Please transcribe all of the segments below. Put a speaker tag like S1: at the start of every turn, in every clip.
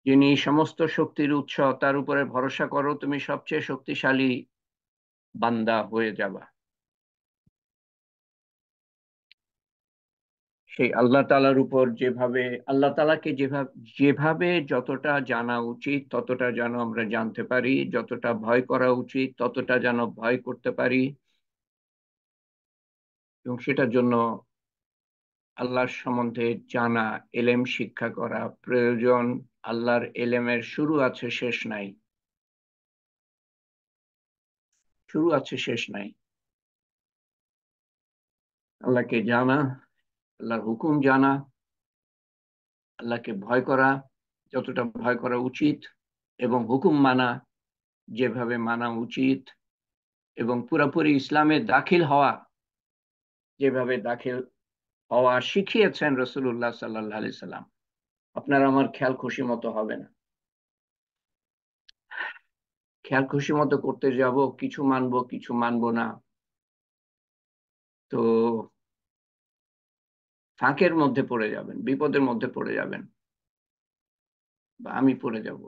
S1: যিনি সমস্ত শক্তির উৎস, তার উপরে ভরসা করো, তুমি সবচেয়ে শক্তিশালী বান্দা হয়ে যাবা। সেই আল্লাহ তাআলার উপর যেভাবে, আল্লাহ তাআলাকে যেভাবে যেভাবে যতটা জানা উচিত ততটা যেন আমরা জানতে পারি, যতটা ভয় করা উচিত ততটা যেন ভয় করতে পারি, এবং সেটার জন্য আল্লাহর সম্বন্ধে জানা, এলেম শিক্ষা করা প্রয়োজন। আল্লাহর এলেমের শুরু আছে শেষ নাই, শুরু আছে শেষ নাই। আল্লাহকে জানা, আল্লাহর হুকুম জানা, আল্লাহকে ভয় করা যতটা ভয় করা উচিত, এবং হুকুম মানা যেভাবে মানা উচিত, এবং পুরোপুরি ইসলামে দাখিল হওয়া যেভাবে দাখিল হওয়া শিখিয়েছেন রসুল্লাহ সাল্লাহ আলি সাল্লাম। আপনার আমার খেয়াল খুশি মতো হবে না, খেয়াল খুশি মতো করতে যাব, কিছু মানবো কিছু মানবো না, তো ফাঁকের মধ্যে পড়ে যাবেন, বিপদের মধ্যে পড়ে যাবেন, বা আমি পড়ে যাব।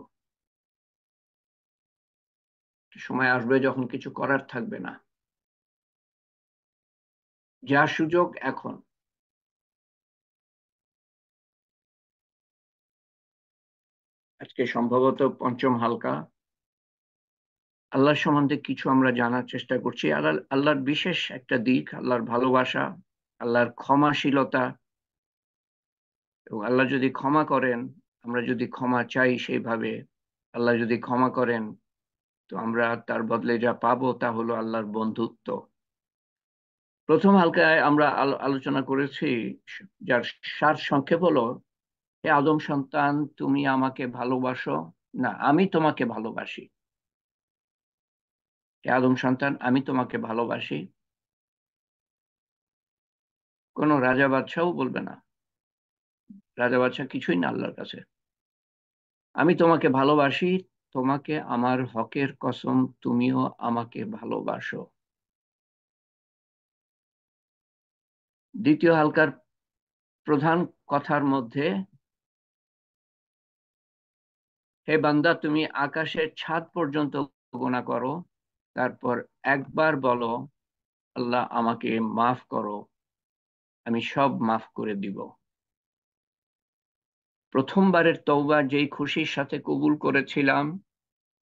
S1: সময় আসবে যখন কিছু করার থাকবে না, যা সুযোগ এখন। আজকে সম্ভবত পঞ্চম হালকা। আল্লাহর সম্বন্ধে কিছু আমরা জানার চেষ্টা করছি। আল্লাহর বিশেষ একটা দিক, আল্লাহর ভালোবাসা, আল্লাহর ক্ষমাশীলতা, এবং আল্লাহ যদি ক্ষমা করেন, আমরা যদি ক্ষমা চাই সেইভাবে, আল্লাহ যদি ক্ষমা করেন, তো আমরা তার বদলে যা পাবো তা হলো আল্লাহর বন্ধুত্ব। প্রথম হালকায় আমরা আলোচনা করেছি, যার সার সংক্ষেপ হলো, হে আদম সন্তান, তুমি আমাকে ভালোবাসো না আমি তোমাকে ভালোবাসি। হে আদম সন্তান, আমি তোমাকে ভালোবাসি। কোন রাজা বাদশাও বলবে না, রাজা বাদশাহ কিছুই না আল্লাহর কাছে। আমি তোমাকে ভালোবাসি, তোমাকে আমার হকের কসম, তুমিও আমাকে ভালোবাসো। দ্বিতীয় হালকার প্রধান কথার মধ্যে, হে বান্দা, তুমি আকাশের ছাদ পর্যন্ত গোনা করো, তারপর একবার বলো, আল্লাহ আমাকে মাফ করো, আমি সব মাফ করে দিব। প্রথমবারের তওবা যেই খুশির সাথে কবুল করেছিলাম,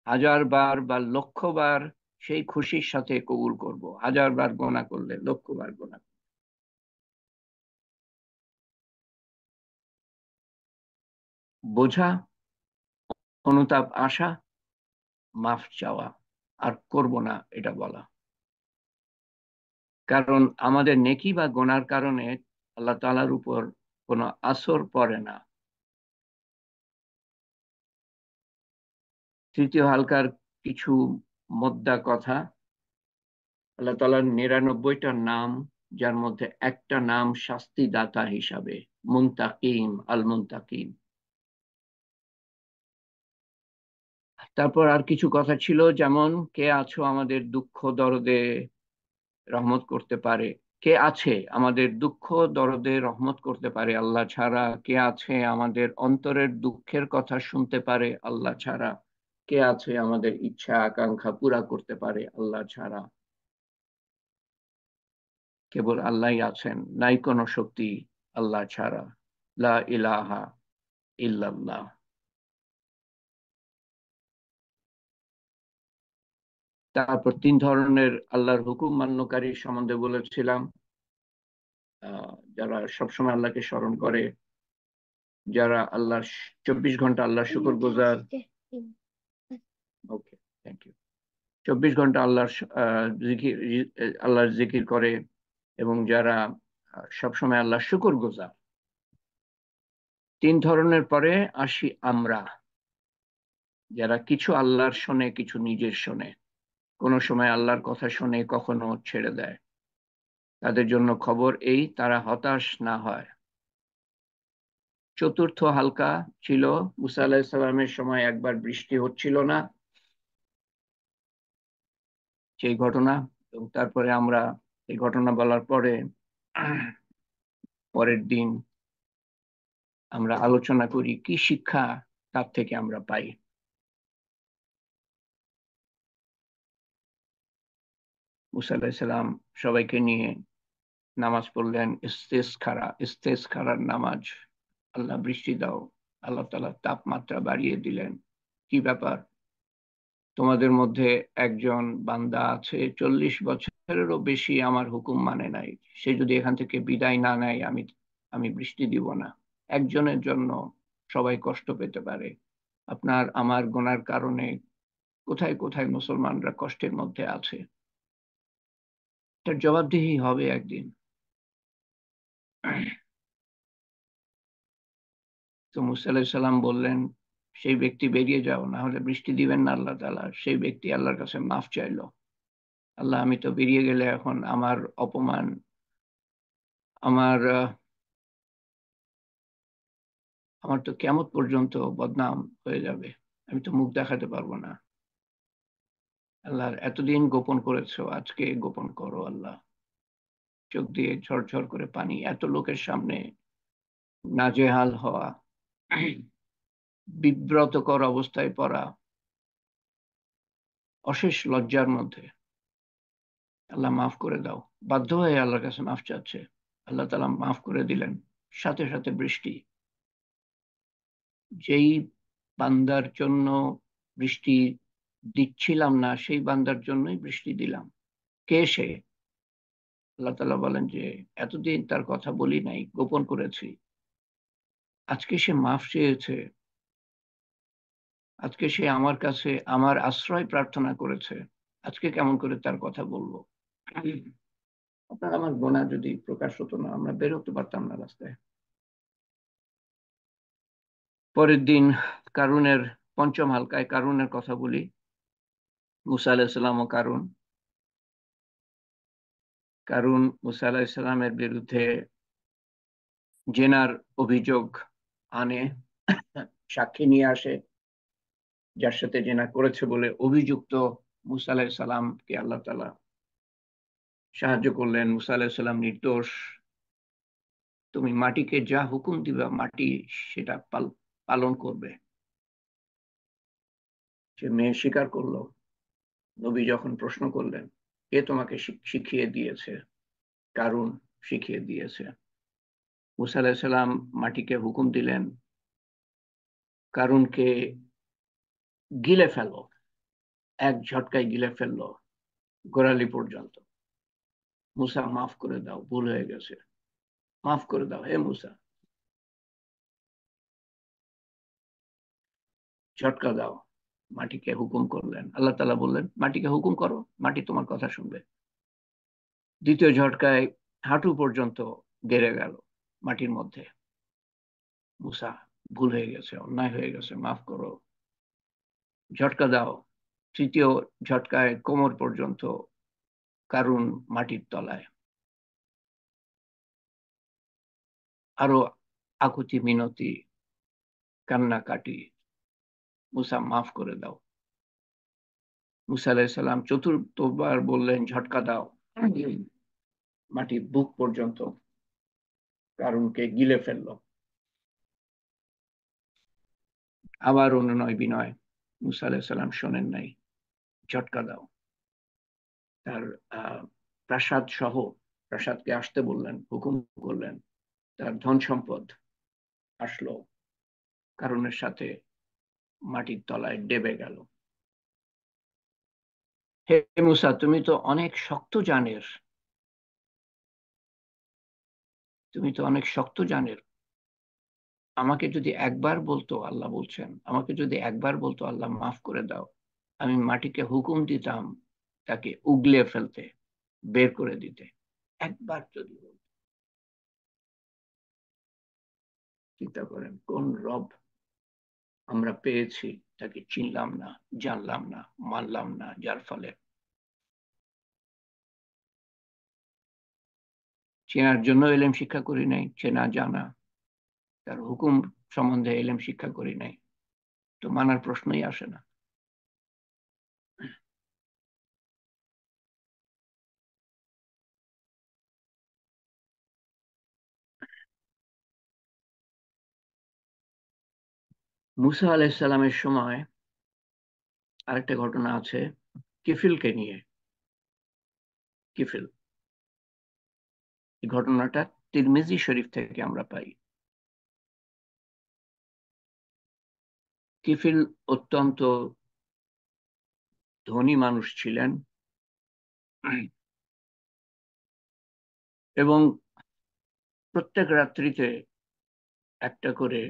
S1: হাজার বার বা লক্ষ বার সেই খুশির সাথে কবুল করব, হাজার বার গোনা করলে, লক্ষ বার গোনা। বোঝা, অনুতাপ আসা, মাফ চাওয়া, আর করব না এটা বলা। কারণ আমাদের নেকি বা গোনার কারণে আল্লাহ তাআলার উপর কোনো আসর পড়ে না। তৃতীয় হালকার কিছু মোদ্দা কথা, আল্লাহ তাআলার ৯৯টা নাম, যার মধ্যে একটা নাম শাস্তিদাতা হিসাবে, মুনতাকিম, আল মুনতাকিম। তারপর আর কিছু কথা ছিল, যেমন কে আছো আমাদের দুঃখ দরদে রহমত করতে পারে, কে আছে আমাদের দুঃখ দরদে রহমত করতে পারে আল্লাহ ছাড়া, কে আছে আমাদের অন্তরের দুঃখের কথা শুনতে পারে আল্লাহ ছাড়া, কে আছে আমাদের ইচ্ছা আকাঙ্ক্ষা পুরা করতে পারে আল্লাহ ছাড়া। কেবল আল্লাহই আছেন, নাই কোনো শক্তি আল্লাহ ছাড়া। লা ইলাহা ইল্লাল্লাহ। তারপর তিন ধরনের আল্লাহর হুকুম মান্যকারী সম্বন্ধে বলেছিলাম, যারা সবসময় আল্লাহকে স্মরণ করে, যারা আল্লাহ 24 ঘন্টা আল্লাহর শুকর গুজার। ওকে, থ্যাংক ইউ। 24 ঘন্টা আল্লাহর জিকির, আল্লাহর জিকির করে, এবং যারা সবসময় আল্লাহর শুকর গুজার। তিন ধরনের পরে আসি আমরা, যারা কিছু আল্লাহর শোনে, কিছু নিজের শোনে, কোনো সময় আল্লাহর কথা শোনে, কখনো ছেড়ে দেয়। তাদের জন্য খবর এই, তারা হতাশ না হয়। চতুর্থ হালকা ছিল মুসা আলাইহিস সালামের সময় একবার বৃষ্টি হচ্ছিল না, সেই ঘটনা। এবং তারপরে আমরা এই ঘটনা বলার পরে পরের দিন আমরা আলোচনা করি কি শিক্ষা তার থেকে আমরা পাই। মুসা আলাহিসাল্লাম সবাইকে নিয়ে নামাজ পড়লেন, ইস্তেসখারার নামাজ। আল্লাহ বৃষ্টি দাও। আল্লাহ তাআলা তাপমাত্রা বাড়িয়ে দিলেন। কি ব্যাপার, তোমাদের মধ্যে একজন বান্দা আছে 40 বছরেরও বেশি আমার হুকুম মানে নাই, সে যদি এখান থেকে বিদায় না নেয় আমি আমি বৃষ্টি দিব না। একজনের জন্য সবাই কষ্ট পেতে পারে, আপনার আমার গুনার কারণে কোথায় কোথায় মুসলমানরা কষ্টের মধ্যে আছে। তার জবাবদিহি হবে একদিন। তো মুসা আলাইহিস সালাম বললেন, সেই ব্যক্তি বেরিয়ে যাও, না হলে বৃষ্টি দিবেন না আল্লাহ তাআলা। সেই ব্যক্তি আল্লাহর কাছে মাফ চাইলো, আল্লাহ আমি তো বেরিয়ে গেলে এখন আমার অপমান, আমার আমার তো কিয়ামত পর্যন্ত বদনাম হয়ে যাবে, আমি তো মুখ দেখাতে পারবো না। আল্লাহর এতদিন গোপন করেছো, আজকে গোপন করো আল্লাহ। চোখ দিয়ে ঝরঝর করে পানি, এত লোকের সামনে নাজেহাল হওয়া, বিব্রতকর অবস্থায় পড়া, অশেষ লজ্জার মধ্যে। আল্লাহ মাফ করে দাও। বাধ্য হয়ে আল্লাহর কাছে মাফ চাচ্ছে, আল্লাহ তাআলা মাফ করে দিলেন। সাথে সাথে বৃষ্টি। যেই বান্দার জন্য বৃষ্টি দিচ্ছিলাম না, সেই বান্দার জন্যই বৃষ্টি দিলাম। কে সে? আল্লাহ তাআলা বলেন যে এতদিন তার কথা বলি নাই, গোপন করেছি, আজকে সে মাফ চেয়েছে, আজকে সে আমার কাছে আমার আশ্রয় প্রার্থনা করেছে, আজকে কেমন করে তার কথা বলবো? আপনার আমার গোনা যদি প্রকাশ হতো না, আমরা বের হতে পারতাম না রাস্তায়। পরের দিন কারুনের পঞ্চম হালকায় কারুনের কথা বলি। মুসা আলাইহিস সালাম ও কারুন। কারুন মুসা আলাইহিস সালামের বিরুদ্ধে জেনার অভিযোগ আনে, সাক্ষী নিয়ে আসে, যার সাথে জেনা করেছে বলে অভিযুক্ত মুসা আলাইহিস সালামকে আল্লাহ তাআলা সাহায্য করলেন। মুসা আলাইহিস সালাম নির্দোষ, তুমি মাটিকে যা হুকুম দিবা মাটি সেটা পালন করবে। সে মেয়ে স্বীকার করলো। নবী যখন প্রশ্ন করলেন, কে তোমাকে শিখিয়ে দিয়েছে? কারুন শিখিয়ে দিয়েছে। মুসা আলাইহিস সালাম মাটিকে হুকুম দিলেন, কারুনকে গিলে ফেলো, এক ঝটকায় গিলে ফেললো গোড়ালি পর্যন্ত। মুসা, মাফ করে দাও, ভুল হয়ে গেছে, মাফ করে দাও হে মুসা, ঝটকা দাও। মাটিকে হুকুম করলেন, আল্লাহ তাআলা বললেন মাটিকে হুকুম করো, মাটি তোমার কথা শুনবে। দ্বিতীয় ঝটকায় হাঁটু পর্যন্ত গেড়ে গেল মাটির মধ্যে। মুসা, ভুল হয়ে গেছে, অন্যায় হয়ে গেছে, মাফ করো। ঝটকা দাও। তৃতীয় ঝটকায় কোমর পর্যন্ত কারুন মাটির তলায়। আরো আকুতি মিনতি, কান্নাকাটি, মুসা মাফ করে দাও। মুসা আলাইহিস সালাম চতুর্থবার বললেন ঝটকা দাও। মাটি বুক পর্যন্ত কারুনকে গিলে ফেললো। আবার অনুনয় বিনয়, মুসা আলাইহিস সালাম শোনেন নাই। ঝটকা দাও। তার প্রাসাদ সহ প্রাসাদকে আসতে বললেন, হুকুম করলেন। তার ধন সম্পদ আসলো, কারুনের সাথে মাটির তলায় ডেবে গেল। হে মুসা, তুমি তো অনেক শক্ত জানের, তুমি তো অনেক শক্ত জানের। আমাকে যদি একবার বলতো, আল্লাহ বলছেন, আমাকে যদি একবার বলতো আল্লাহ মাফ করে দাও, আমি মাটিকে হুকুম দিতাম তাকে উগলে ফেলতে, বের করে দিতে। একবার যদি বলতো। চিন্তা করেন কোন রব আমরা পেয়েছি, তাকে চিনলাম না, জানলাম না, মানলাম না, যার ফলে চেনার জন্য এলেম শিক্ষা করি নাই, চেনা জানা তার হুকুম সম্বন্ধে এলেম শিক্ষা করি নাই, তো মানার প্রশ্নই আসে না। মুসা আলাইসাল্লামের সময় আরেকটা ঘটনা আছে কিফিলকে নিয়ে। কিফিল, এই ঘটনাটা তিরমিজি শরীফ থেকে আমরা পাই। কিফিল অত্যন্ত ধনী মানুষ ছিলেন এবং প্রত্যেক রাত্রিতে একটা করে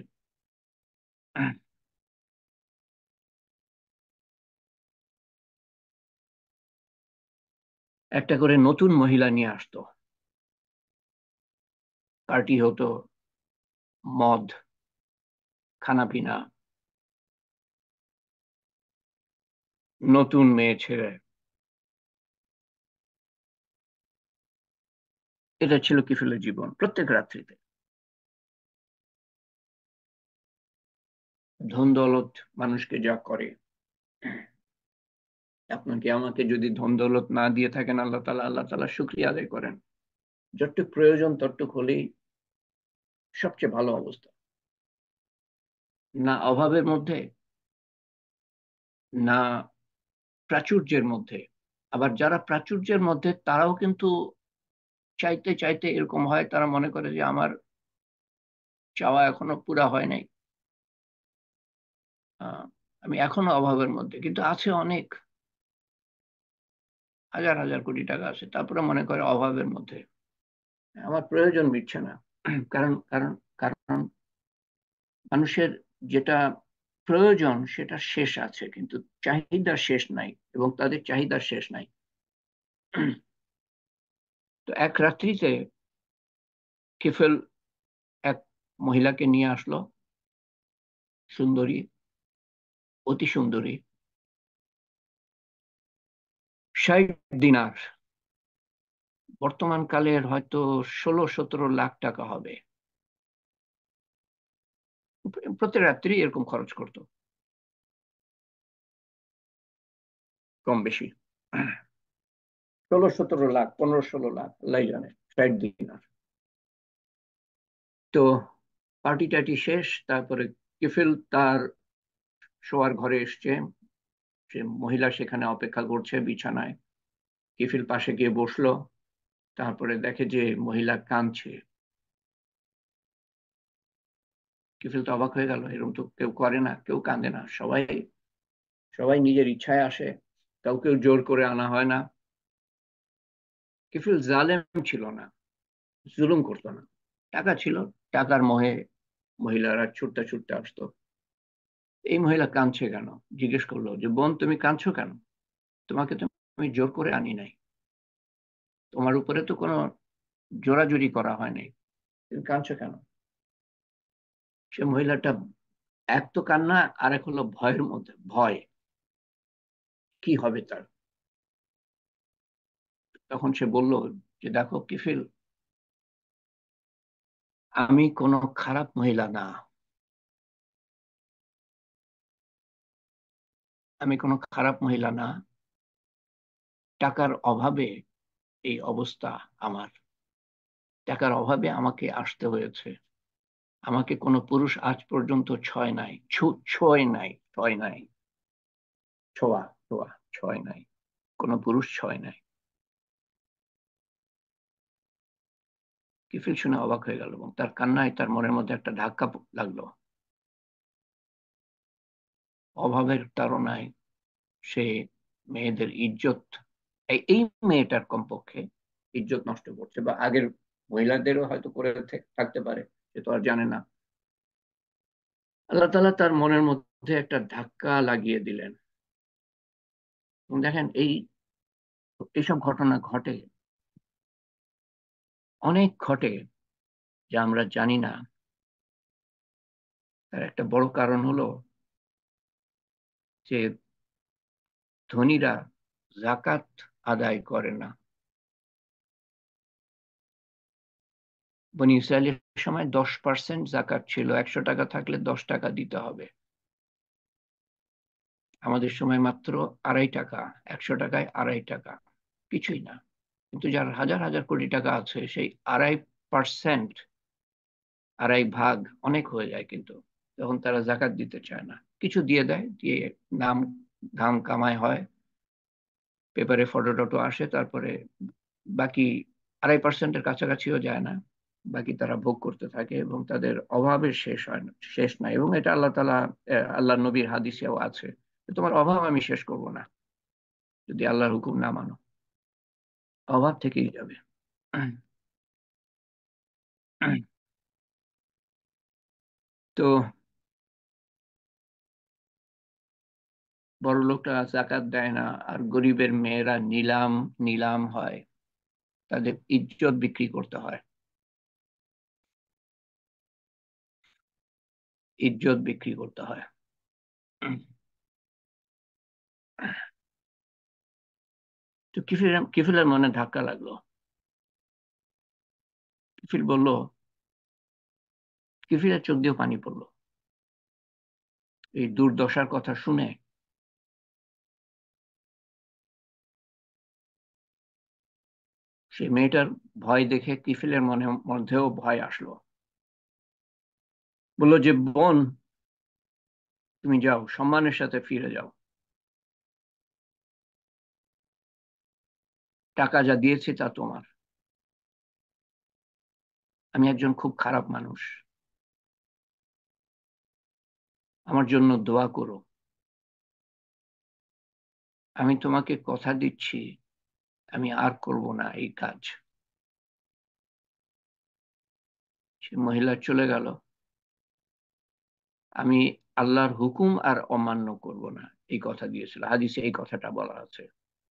S1: একটা করে নতুন মহিলা নিয়ে আসতো। পার্টি হতো, মদ, খানাপিনা, নতুন মেয়ে ছেড়ে। এটা ছিল কিফিলের জীবন প্রত্যেক রাত্রিতে। ধন দৌলত মানুষকে যা করে, আপনাকে আমাকে যদি ধন দৌলত না দিয়ে থাকেন আল্লাহ তাআলা শুকরিয়া আদায় করেন। যতটুক প্রয়োজন ততটুক হলেই সবচেয়ে ভালো অবস্থা। না অভাবের মধ্যে, না প্রাচুর্যের মধ্যে। আবার যারা প্রাচুর্যের মধ্যে তারাও কিন্তু চাইতে চাইতে এরকম হয়, তারা মনে করে যে আমার চাওয়া এখনো পুরা হয় নাই। আহ, আমি এখনো অভাবের মধ্যে, কিন্তু আছে অনেক, হাজার হাজার কোটি টাকা আছে, তারপরে মনে করে অভাবের মধ্যে আমার প্রয়োজন মিটছে না। কারণ কারণ কারণ মানুষের যেটা প্রয়োজন সেটা শেষ আছে, কিন্তু চাহিদা শেষ নাই, এবং তাদের চাহিদার শেষ নাই। তো এক রাত্রিতে কিফেল এক মহিলাকে নিয়ে আসলো, সুন্দরী, অতি সুন্দরী, 60 দিনার, বর্তমান কালের হয়তো 16-17 লাখ টাকা হবে। প্রতি রাত্রি এরকম খরচ করতো, কম বেশি 16-17 লাখ, 15-16 লাখ, আল্লাহ জানে। 60 দিনার। তো পার্টি টার্টি শেষ, তারপরে কিফিল তার শোয়ার ঘরে এসছে। সে মহিলা সেখানে অপেক্ষা করছে বিছানায়। কিফিল পাশে গিয়ে বসলো, তারপরে দেখে যে মহিলা কাঁদছে। কিফিল তো অবাক হয়ে গেল, এরকম তো কেউ করে না, কেউ কাঁদে না, সবাই সবাই নিজের ইচ্ছায় আসে, কাউকে জোর করে আনা হয় না। কিফিল জালেম ছিল না, জুলুম করতো না। টাকা ছিল, টাকার মোহে মহিলারা ছুটতে ছুটতে আসতো। এই মহিলা কাঁদছে কেন, জিজ্ঞেস করলো যে বোন তুমি কাঁদছো কেন? তোমাকে তো আমি জোর করে আনি নাই, তোমার উপরে তো কোনো জোরাজুরি করা হয় নাই, তুমি কাঁদছো কেন? সে মহিলাটা, এক তো কান্না, আর এক হলো ভয়ের মধ্যে, ভয় কি হবে তার। তখন সে বলল যে দেখো কিফিল, আমি কোনো খারাপ মহিলা না, আমি কোনো খারাপ মহিলা না, টাকার অভাবে এই অবস্থা আমার, টাকার অভাবে আমাকে আসতে হয়েছে। আমাকে কোনো পুরুষ আজ পর্যন্ত ছয় নাই, ছয় নাই, ছয় নাই, ছোঁয়া, ছোঁয়া, ছয় নাই, কোনো পুরুষ ছয় নাই। কিফিল শুনে অবাক হয়ে গেল এবং তার কান্নায় তার মনের মধ্যে একটা ধাক্কা লাগলো। অভাবের তাড়নায় সে মেয়েদের ইজ্জত, এই মেয়েটার কমপক্ষে ইজ্জত নষ্ট করছে, বা আগের মহিলাদেরও হয়তো করে থাকতে পারে, সে তো আর জানে না। আল্লাহ তাআলা তার মনের মধ্যে একটা ধাক্কা লাগিয়ে দিলেন। এবং দেখেন, এইসব ঘটনা ঘটে, অনেক ঘটে, যা আমরা জানি না। তার একটা বড় কারণ হলো যে ধনীরা জাকাত আদায় করে না। বনি ইসরায়েলের সময় 10% জাকাত ছিল, 100 টাকা থাকলে 10 টাকা দিতে হবে। আমাদের সময় মাত্র 2.5 টাকা, 100 টাকায় 2.5 টাকা, কিছুই না। কিন্তু যার হাজার হাজার কোটি টাকা আছে, সেই 2.5%, 2.5 ভাগ অনেক হয়ে যায় কিন্তু। তখন তারা জাকাত দিতে চায় না, কিছু দিয়ে দেয়, দিয়ে নাম ধাম কামাই হয়, পেপারে ফটো টটো আসে, তারপরে বাকি 2.5%-এর কাছাকাছিও যায় না, বাকি তারা ভোগ করতে থাকে এবং তাদের অভাবের শেষ হয় না, শেষ নাই। এবং এটা আল্লাহ তাআলা, আল্লাহ নবীর হাদিসেও আছে, তোমার অভাব আমি শেষ করব না যদি আল্লাহর হুকুম না মানো, অভাব থেকেই যাবে। তো বড় লোকরা জাকাত দেয় না, আর গরিবের মেয়েরা নিলাম নিলাম হয়, তাদের ইজ্জত বিক্রি করতে হয়, ইজ্জত বিক্রি করতে হয়। তো কিফিলের মনে ধাক্কা লাগলো। কিফিল বলল, কিফিলের চোখ দিয়ে পানি পড়লো এই দুর্দশার কথা শুনে। সেই মেয়েটার ভয় দেখে কিফিলের মধ্যেও ভয় আসলো। বললো যে, বোন, তুমি যাও, সম্মানের সাথে ফিরে যাও, টাকা যা দিয়েছি তা তোমার, আমি একজন খুব খারাপ মানুষ, আমার জন্য দোয়া করো, আমি তোমাকে কথা দিচ্ছি আমি আর করব না এই কাজ। সে মহিলা চলে গেল। আমি আল্লাহর হুকুম আর অমান্য করব না, এই কথা দিয়েছিল, হাদিসে এই কথাটা বলা আছে,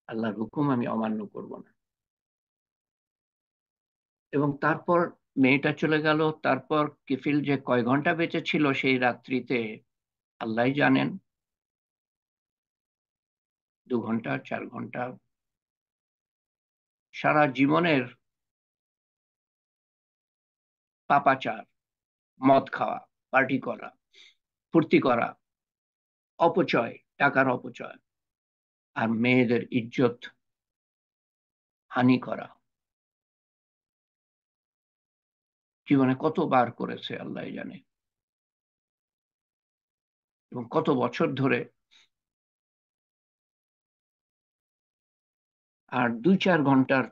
S1: আল্লাহর হুকুম আমি অমান্য করব না। এবং তারপর মেয়েটা চলে গেল। তারপর কিফিল যে কয় ঘন্টা বেঁচে ছিল সেই রাত্রিতে আল্লাহই জানেন, 2 ঘন্টা, 4 ঘন্টা, সারা জীবনের পাপাচার, মদ খাওয়া, পার্টি করা, ফুর্তি করা, অপচয়, টাকার অপচয়, আর মেয়েদের ইজ্জত হানি করা, জীবনে কতবার করেছে আল্লাহ জানে, এবং কত বছর ধরে। আর 2-4 ঘন্টার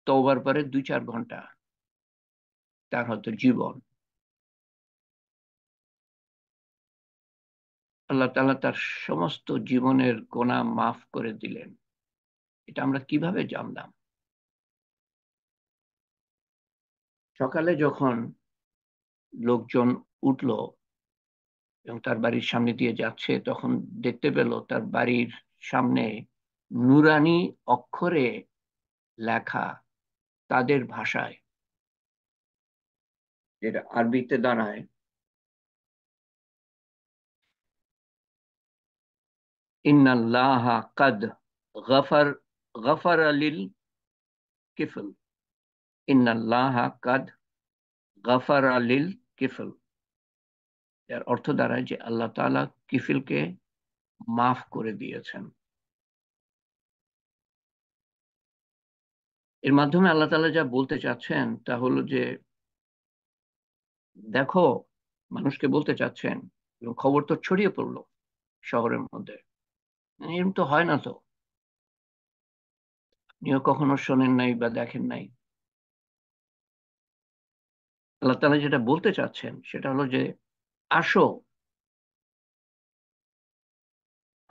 S1: তওবার পরে 2-4 ঘন্টা তার হয়তো জীবন, আল্লাহ তাআলা তার সমস্ত জীবনের গোনাহ মাফ করে দিলেন। এটা আমরা কিভাবে জানলাম? সকালে যখন লোকজন উঠলো এবং তার বাড়ির সামনে দিয়ে যাচ্ছে, তখন দেখতে পেল তার বাড়ির সামনে নুরানি অক্ষরে লেখা, তাদের ভাষায়, যেটা আরবিতে দাঁড়ায়, ইন্নাল্লাহা কাদ গফার গফার লিল কিফল, ইন্নাল্লাহা কাদ গফার লিল কিফল। এর অর্থ দাঁড়ায় যে আল্লাহ তাআলা কিফিলকে মাফ করে দিয়েছেন। এর মাধ্যমে আল্লাহ তাআলা যা বলতে চাচ্ছেন তা হলো যে, দেখো, মানুষকে বলতে চাচ্ছেন, এবং খবর তো ছড়িয়ে পড়লো শহরের মধ্যে, এরকম তো হয় না, তো আপনিও কখনো শোনেন নাই বা দেখেন নাই। আল্লাহ তাআলা যেটা বলতে চাচ্ছেন সেটা হলো যে, আসো,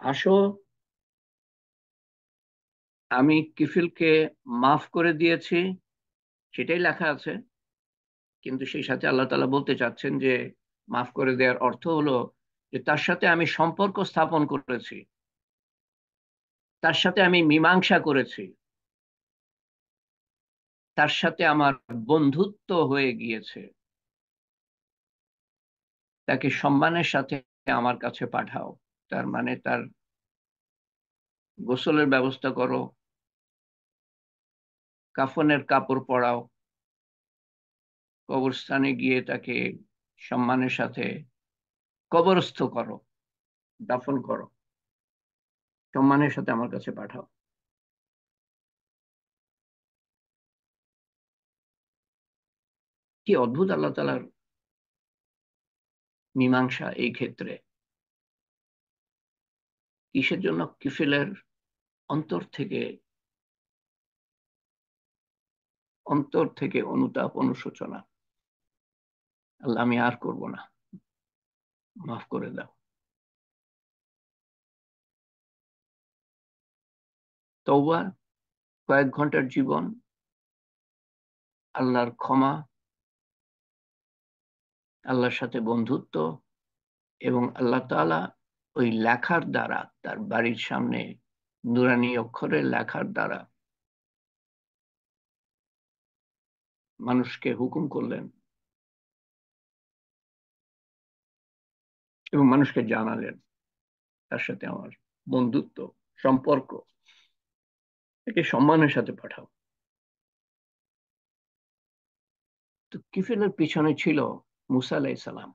S1: আসো, আমি কিফিলকে মাফ করে দিয়েছি, সেটাই লেখা আছে। কিন্তু সেই সাথে আল্লাহ তাআলা বলতে চাচ্ছেন যে, মাফ করে দেওয়ার অর্থ হলো যে তার সাথে আমি সম্পর্ক স্থাপন করেছি, তার সাথে আমি মীমাংসা করেছি, তার সাথে আমার বন্ধুত্ব হয়ে গিয়েছে, তাকে সম্মানের সাথে আমার কাছে পাঠাও। তার মানে তার গোসলের ব্যবস্থা করো, কাফনের কাপড় পরাও, কবরস্থানে গিয়ে তাকে সম্মানের সাথে কবরস্থ করো, দাফন করো, সম্মানের সাথে আমার কাছে পাঠাও। কি অদ্ভুত আল্লাহ তাআলার মীমাংসা এই ক্ষেত্রে কিসের জন্য? কিফিলের অন্তর থেকে অনুতাপ, অনুশোচনা, আল্লাহ আমি আর করব না, মাফ করে দাও। তওবা কয়েক ঘন্টার জীবন, আল্লাহর ক্ষমা, আল্লাহর সাথে বন্ধুত্ব, এবং আল্লাহ তাআলা ওই লেখার দ্বারা, তার বাড়ির সামনে নুরানি অক্ষরে লেখার দ্বারা মানুষকে হুকুম করলেন এবং মানুষকে জানালেন তার সাথে আমার বন্ধুত্ব, সম্পর্ক, একে সম্মানের সাথে পাঠাও। তো কিফিলের পিছনে ছিল মুসা আলাইহিস সালাম,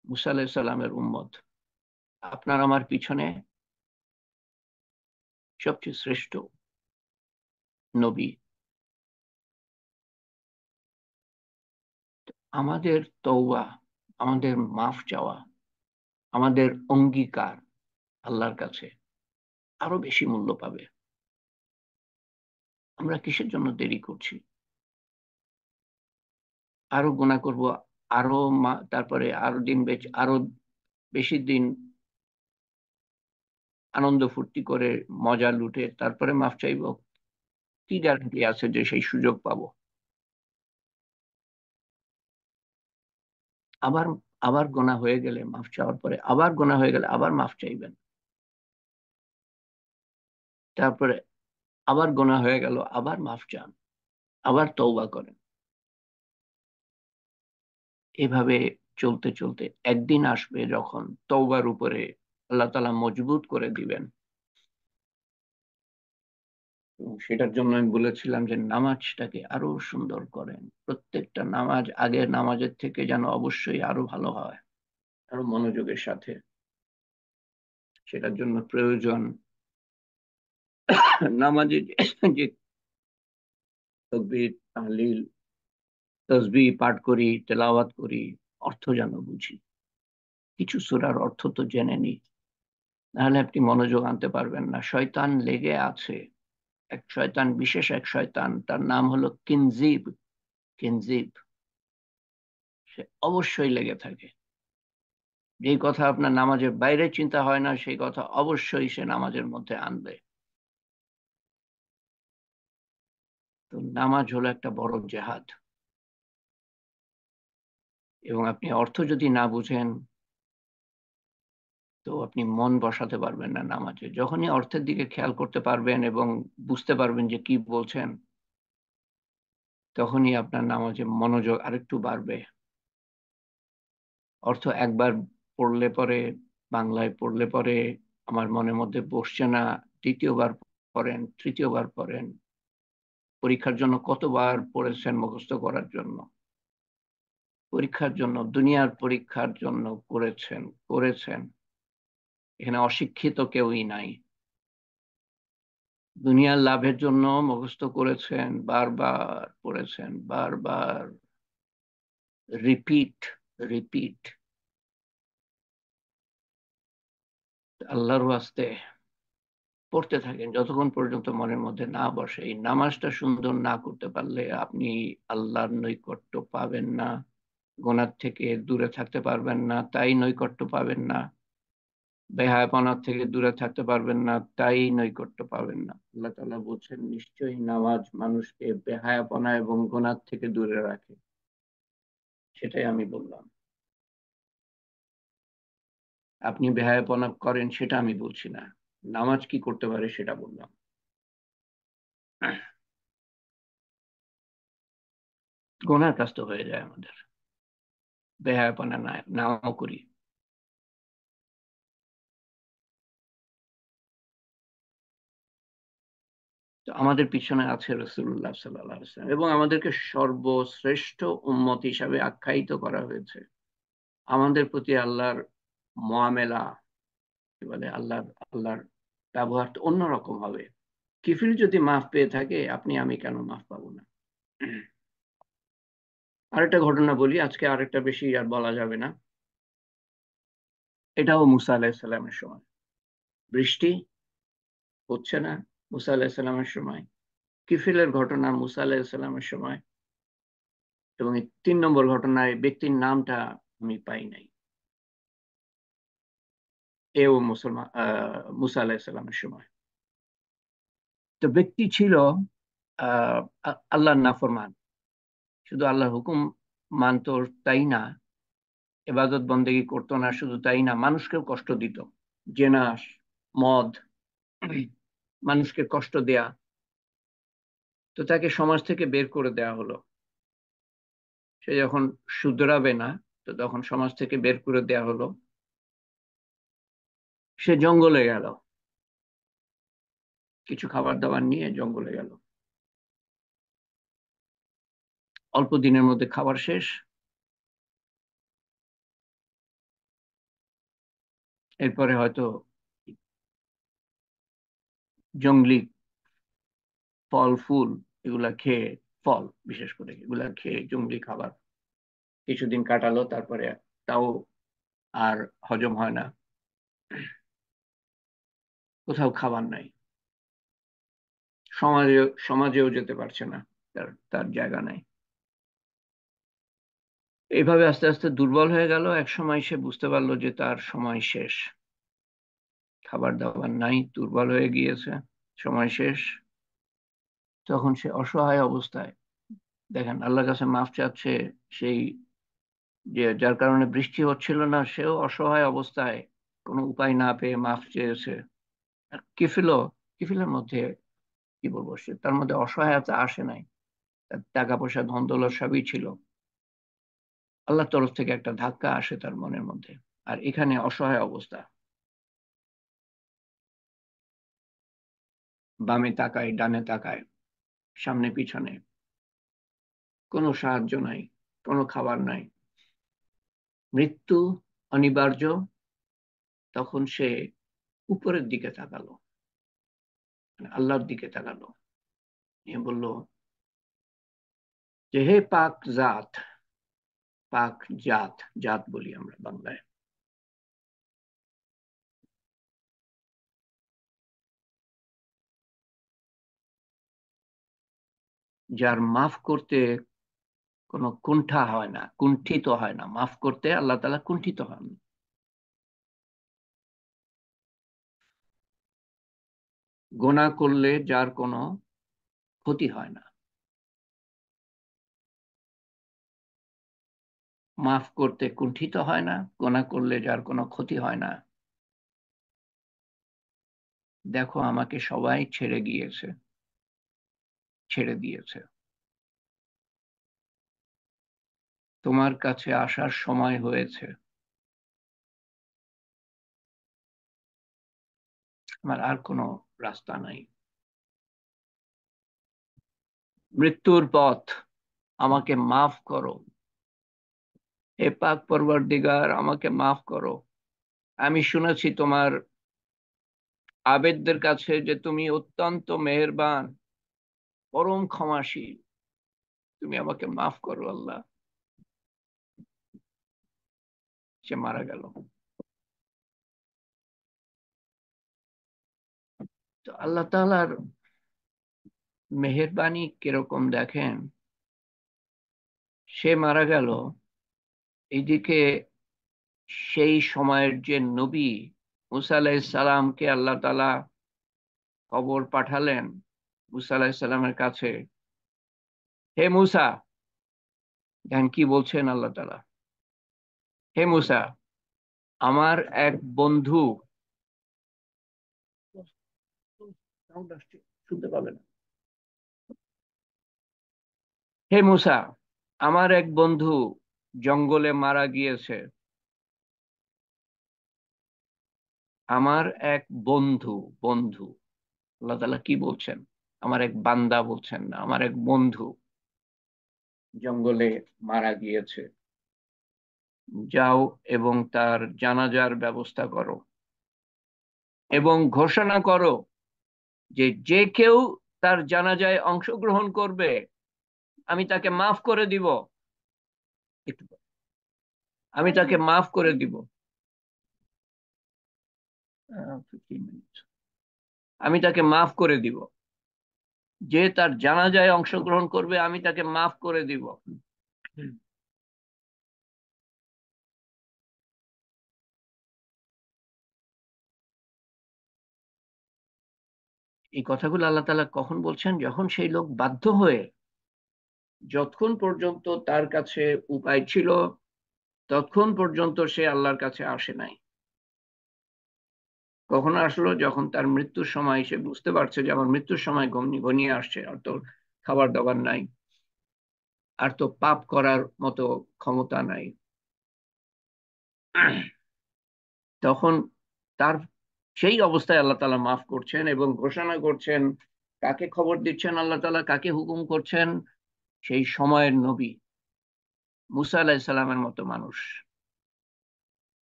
S1: মুসা আলাইহিস সালামের উম্মত। আপনার আমার পিছনে সবচেয়ে শ্রেষ্ঠ নবী। আমাদের তওবা, আমাদের মাফ চাওয়া, আমাদের অঙ্গীকার আল্লাহর কাছে আরো বেশি মূল্য পাবে। আমরা কিসের জন্য দেরি করছি? আরো গুনাহ করব, আরো তারপরে আরো দিন আরো বেশি দিন আনন্দ ফুর্তি করে মজা লুটে তারপরে মাফ চাইবো? কি গ্যারান্টি আছে যে সেই সুযোগ পাবো? আবার আবার গোনা হয়ে গেলে, মাফ চাওয়ার পরে আবার গোনা হয়ে গেলে আবার মাফ চাইবেন, তারপরে আবার গোনা হয়ে গেল আবার মাফ চান, আবার তওবা করেন। এভাবে চলতে চলতে একদিন আসবে যখন তওবার উপরে আল্লাহ তাআলা মজবুত করে দিবেন। এবং সেটার জন্য আমি বলেছিলাম যে নামাজটাকে আরো সুন্দর করেন, প্রত্যেকটা নামাজ আগের নামাজের থেকে যেন অবশ্যই আরো ভালো হয়, আরো মনোযোগের সাথে। সেটার জন্য প্রয়োজন নামাজে যে তাকবীর, তাহলিল, তাসবিহ পাঠ করি, তেলাওয়াত করি, অর্থ যেন বুঝি, কিছু সূরার অর্থ তো জেনে নিই, নাহলে আপনি মনোযোগ আনতে পারবেন না। শয়তান লেগে আছে, এক শয়তান, বিশেষ এক শয়তান, তার নাম হলো কিনজিব। কিনজিব, সে অবশ্যই লেগে থাকে। যেই কথা আপনার নামাজের বাইরে চিন্তা হয় না, সেই কথা অবশ্যই সে নামাজের মধ্যে আনবে। তো নামাজ হলো একটা বড় জেহাদ, এবং আপনি অর্থ যদি না বুঝেন তো আপনি মন বসাতে পারবেন না নামাজে। যখনই অর্থের দিকে খেয়াল করতে পারবেন এবং বুঝতে পারবেন যে কি বলছেন, তখনই আপনার নামাজে মনোযোগ আরেকটু বাড়বে। অর্থ একবার পড়লে পরে, বাংলায় পড়লে পরে আমার মনের মধ্যে বসছে না, দ্বিতীয়বার পড়েন, তৃতীয়বার পড়েন। পরীক্ষার জন্য কতবার পড়েছেন মুখস্থ করার জন্য? পরীক্ষার জন্য, দুনিয়ার পরীক্ষার জন্য করেছেন। এখানে অশিক্ষিত কেউই নাই। দুনিয়ার লাভের জন্য মুখস্থ করেছেন, বারবার পড়েছেন, বারবার, রিপিট, রিপিট। আল্লাহর ওয়াস্তে পড়তে থাকেন যতক্ষণ পর্যন্ত মনের মধ্যে না বসে। এই নামাজটা সুন্দর না করতে পারলে আপনি আল্লাহর নৈকট্য পাবেন না, গুনাহ থেকে দূরে থাকতে পারবেন না, তাই নৈকট্য পাবেন না। বেহায়াপনার থেকে দূরে থাকতে পারবেন না, তাই নৈকট্য পাবেন না। আল্লাহ তাআলা বলছেন নিশ্চয়ই নামাজ মানুষকে বেহায়াপনা এবং গুনাহ থেকে দূরে রাখে। সেটাই আমি বললাম। আপনি বেহায়াপনা করেন সেটা আমি বলছি না, নামাজ কি করতে পারে সেটা বললাম। গুনাহগ্রস্ত হয়ে যায় আমাদের, বেহায়াপনা নাও করি। তো আমাদের পিছনে আছে রাসূলুল্লাহ সাল্লাল্লাহু আলাইহি ওয়াসাল্লাম, এবং আমাদেরকে সর্বশ্রেষ্ঠ উম্মত হিসাবে আখ্যায়িত করা হয়েছে। আমাদের প্রতি আল্লাহর মুআমেলা, কি বলে, আল্লাহর ব্যবহার তো অন্যরকম হবে। কিফিল যদি মাফ পেয়ে থাকে, আপনি আমি কেন মাফ পাবো না? আরেকটা ঘটনা বলি, আজকে আরেকটা, বেশি আর বলা যাবে না। এটাও মুসা আলাহিসাল্লামের সময়। বৃষ্টি হচ্ছে না মুসা আলাহিসাল্লামের সময়। কিফিলের ঘটনা মুসা আলাহিসাল্লামের সময়। এবং এই 3 নম্বর ঘটনায় ব্যক্তির নামটা আমি পাই নাই, এও মুসলমান মুসা আলাহিসাল্লামের সময়। তো ব্যক্তি ছিল আহ আল্লাহর নাফরমান, শুধু আল্লাহর হুকুম মানতো তাই না, ইবাদত বন্দেগী করতো না, শুধু তাই না, মানুষকেও কষ্ট দিত। জেনা, মদ, মানুষকে কষ্ট দেয়া। তো তাকে সমাজ থেকে বের করে দেয়া হলো। সে যখন শুধরাবে না, তো তখন সমাজ থেকে বের করে দেয়া হলো। সে জঙ্গলে গেল, কিছু খাবার দাবার নিয়ে জঙ্গলে গেল। অল্প দিনের মধ্যে খাবার শেষ। এরপরে হয়তো জঙ্গলি ফল ফুল এগুলা খেয়ে, ফল বিশেষ করে এগুলা খেয়ে জঙ্গলি খাবার কিছুদিন কাটালো। তারপরে তাও আর হজম হয় না, কোথাও খাবার নাই, সমাজেও যেতে পারছে না, তার তার জায়গা নাই। এইভাবে আস্তে আস্তে দুর্বল হয়ে গেল। এক সময় সে বুঝতে পারলো যে তার সময় শেষ, খাবার দাবার নাই, দুর্বল হয়ে গিয়েছে, সময় শেষ। তখন সে অসহায় অবস্থায়, দেখেন আল্লাহর কাছে মাফ চাচ্ছে, সেই যে যার কারণে বৃষ্টি হচ্ছিল না সেও অসহায় অবস্থায় কোনো উপায় না পেয়ে মাফ চেয়েছে। আর কিফিলও, কিফিলের মধ্যে কি বলবো, সে তার মধ্যে অসহায়তা আসে নাই, তার টাকা পয়সা ধন দৌলত সবই ছিল। আল্লাহর তরফ থেকে একটা ধাক্কা আসে তার মনের মধ্যে। আর এখানে অসহায় অবস্থা, বামে তাকায় ডানে তাকায়, সামনে পিছনে, কোনো সাহায্য নাই, কোনো খাবার নাই, মৃত্যু অনিবার্য। তখন সে উপরের দিকে তাকালো, মানে আল্লাহর দিকে তাকালো, নিয়ে বলল যে হে পাক জাত, পাক জাত, জাত বলি আমরা বাংলায়, যার মাফ করতে কোনো কুণ্ঠা হয় না, কুণ্ঠিত হয় না, মাফ করতে আল্লাহ তাআলা কুণ্ঠিত হন। গোনা করলে যার কোনো ক্ষতি হয় না, মাফ করতে কুণ্ঠিত হয় না, গোনা করলে যার কোনো ক্ষতি হয় না। দেখো আমাকে সবাই ছেড়ে গিয়েছে, ছেড়ে দিয়েছে, তোমার কাছে আসার সময় হয়েছে, আমার আর কোনো রাস্তা নাই, মৃত্যুর পথ, আমাকে মাফ করো, হে পাক পরওয়ারদিগার আমাকে মাফ করো। আমি শুনেছি তোমার আবেদদের কাছে যে তুমি অত্যন্ত মেহেরবান, পরম ক্ষমাশীল, তুমি আমাকে মাফ করো আল্লাহ। সে মারা গেল। তো আল্লাহ তাআলার মেহেরবানি কিরকম দেখেন, সে মারা গেল, এইদিকে সেই সময়ের যে নবী মুসা আলাইহিস সালামকে আল্লাহ তাআলা খবর পাঠালেন মুসা আলাইহিস সালামের কাছে, হে মুসা, দেখেন কি বলছেন আল্লাহ তাআলা, হে মুসা, আমার এক বন্ধু, শুনতে পাবে না, হে মুসা, আমার এক বন্ধু জঙ্গলে মারা গিয়েছে, আমার এক বন্ধু, বন্ধু, আল্লাহ তাআলা কি বলছেন, আমার এক বান্দা বলছেন না, আমার এক বন্ধু জঙ্গলে মারা গিয়েছে, যাও এবং তার জানাজার ব্যবস্থা করো এবং ঘোষণা করো যে যে কেউ তার জানাজায় অংশগ্রহণ করবে আমি তাকে মাফ করে দিব, একটু আমি তাকে মাফ করে দিব। 15 minutes। আমি তাকে মাফ করে দিব। যে তার জানাজায় অংশগ্রহণ করবে আমি তাকে মাফ করে দিব। এই কথাগুলো আল্লাহ তাআলা কখন বলছেন? যখন সেই লোক বাধ্য হয়ে, যতক্ষণ পর্যন্ত তার কাছে উপায় ছিল ততক্ষণ পর্যন্ত সে আল্লাহর কাছে আসে নাই। কখন আসলো? যখন তার মৃত্যুর সময় সে বুঝতে পারছে যে আমার মৃত্যুর সময় ঘনিয়ে আসছে, আর তো খাবার দাবার নাই, আর তো পাপ করার মতো ক্ষমতা নাই। তখন তার সেই অবস্থায় আল্লাহ তাআলা মাফ করছেন এবং ঘোষণা করছেন। কাকে খবর দিচ্ছেন আল্লাহ তাআলা, কাকে হুকুম করছেন? সেই সময়ের নবী মুসা আলাইহিস সালামের মতো মানুষ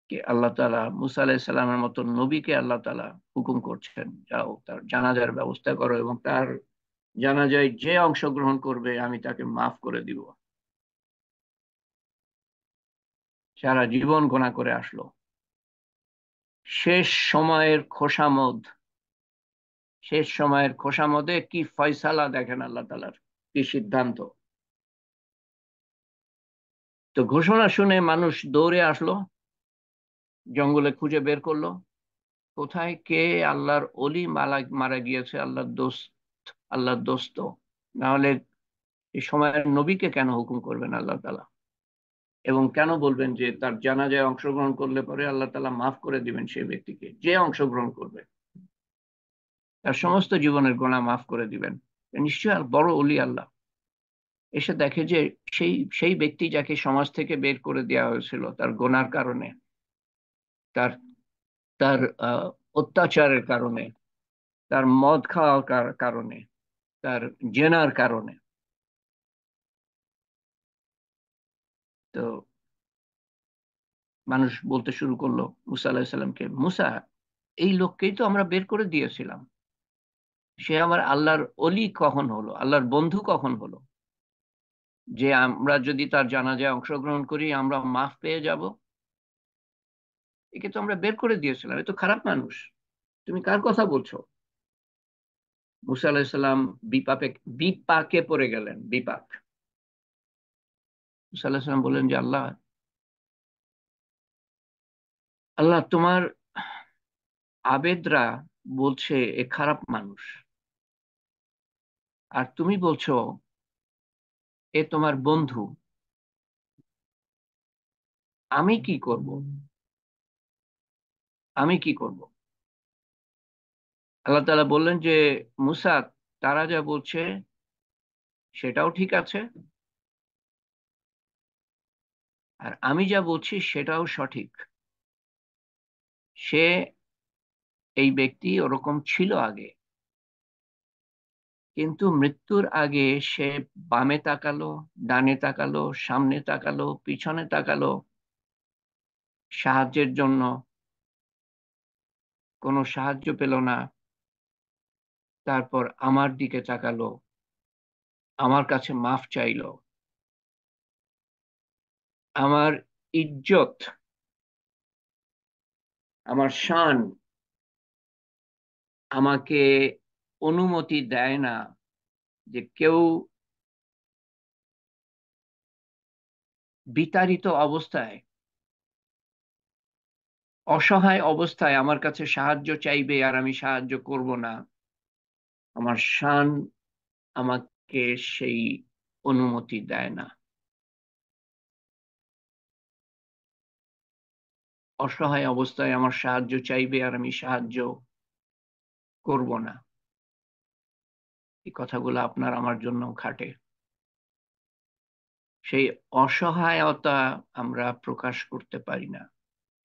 S1: কে আল্লাহ তাআলা, মুসা আলাইহিস সালামের মতো নবীকে আল্লাহ তাআলা হুকুম করছেন, যাও তার জানাজার ব্যবস্থা করো এবং তার জানাজায় যে অংশগ্রহণ করবে আমি তাকে মাফ করে দিব। সারা জীবন গোনা করে আসলো, শেষ সময়ের খোশামদ, শেষ সময়ের খোশামদে কি ফয়সালা দেখেন আল্লাহ তাআলার, কি সিদ্ধান্ত! তো ঘোষণা শুনে মানুষ দৌড়ে আসলো, জঙ্গলে খুঁজে বের করলো কোথায় কে আল্লাহর অলি মারা গিয়েছে, আল্লাহর দোস্ত, আল্লাহর দোস্ত। না হলে এই সময়ের নবীকে কেন হুকুম করবেন আল্লাহ তাআলা, এবং কেন বলবেন যে তার জানাজায় অংশগ্রহণ করলে পরে আল্লাহ তাআলা মাফ করে দিবেন সেই ব্যক্তিকে, যে অংশগ্রহণ করবে তার সমস্ত জীবনের গোনা মাফ করে দিবেন? নিশ্চয় আর বড় অলি আল্লাহ। এসে দেখে যে সেই সেই ব্যক্তি যাকে সমাজ থেকে বের করে দেওয়া হয়েছিল তার গোনার কারণে, তার তার অত্যাচারের কারণে, তার মদ খাওয়ার কারণে, তার জেনার কারণে। তো মানুষ বলতে শুরু করলো মুসা আলাহিসাল্লামকে, মুসা, এই লোককেই তো আমরা বের করে দিয়েছিলাম, সে আমার আল্লাহর অলি কখন হলো, আল্লাহর বন্ধু কখন হলো, যে আমরা যদি তার জানাজায় অংশগ্রহণ করি আমরা মাফ পেয়ে যাব? একে তো আমরা বের করে দিয়েছিলাম, এ তো খারাপ মানুষ, তুমি কার কথা বলছো? মুসা আলাহিসাল্লাম বিপাকে বিপাকে পড়ে গেলেন, বিপাক। মুসা আলাহিসাল্লাম বললেন যে আল্লাহ, আল্লাহ তোমার আবেদরা বলছে এ খারাপ মানুষ, আর তুমি বলছো এ তোমার বন্ধু, আমি কি করব? আমি কি করব? আল্লাহ তাআলা বললেন যে মুসা, তারা যা বলছে সেটাও ঠিক আছে, আর আমি যা বলছি সেটাও সঠিক। সে, এই ব্যক্তি ওরকম ছিল আগে, কিন্তু মৃত্যুর আগে সে বামে তাকালো, ডানে তাকালো, সামনে তাকালো, পিছনে তাকালো, সাহায্যের জন্য কোনো সাহায্য পেল না। তারপর আমার দিকে তাকালো, আমার কাছে মাফ চাইলো। আমার ইজ্জত, আমার শান আমাকে অনুমতি দেয় না যে কেউ বিতাড়িত অবস্থায়, অসহায় অবস্থায় আমার কাছে সাহায্য চাইবে আর আমি সাহায্য করব না। আমার শান আমাকে সেই অনুমতি দেয় না। অসহায় অবস্থায় আমার সাহায্য চাইবে আর আমি সাহায্য করব না। এই কথাগুলো আপনার আমার জন্য খাটে। সেই অসহায়তা আমরা প্রকাশ করতে পারি না,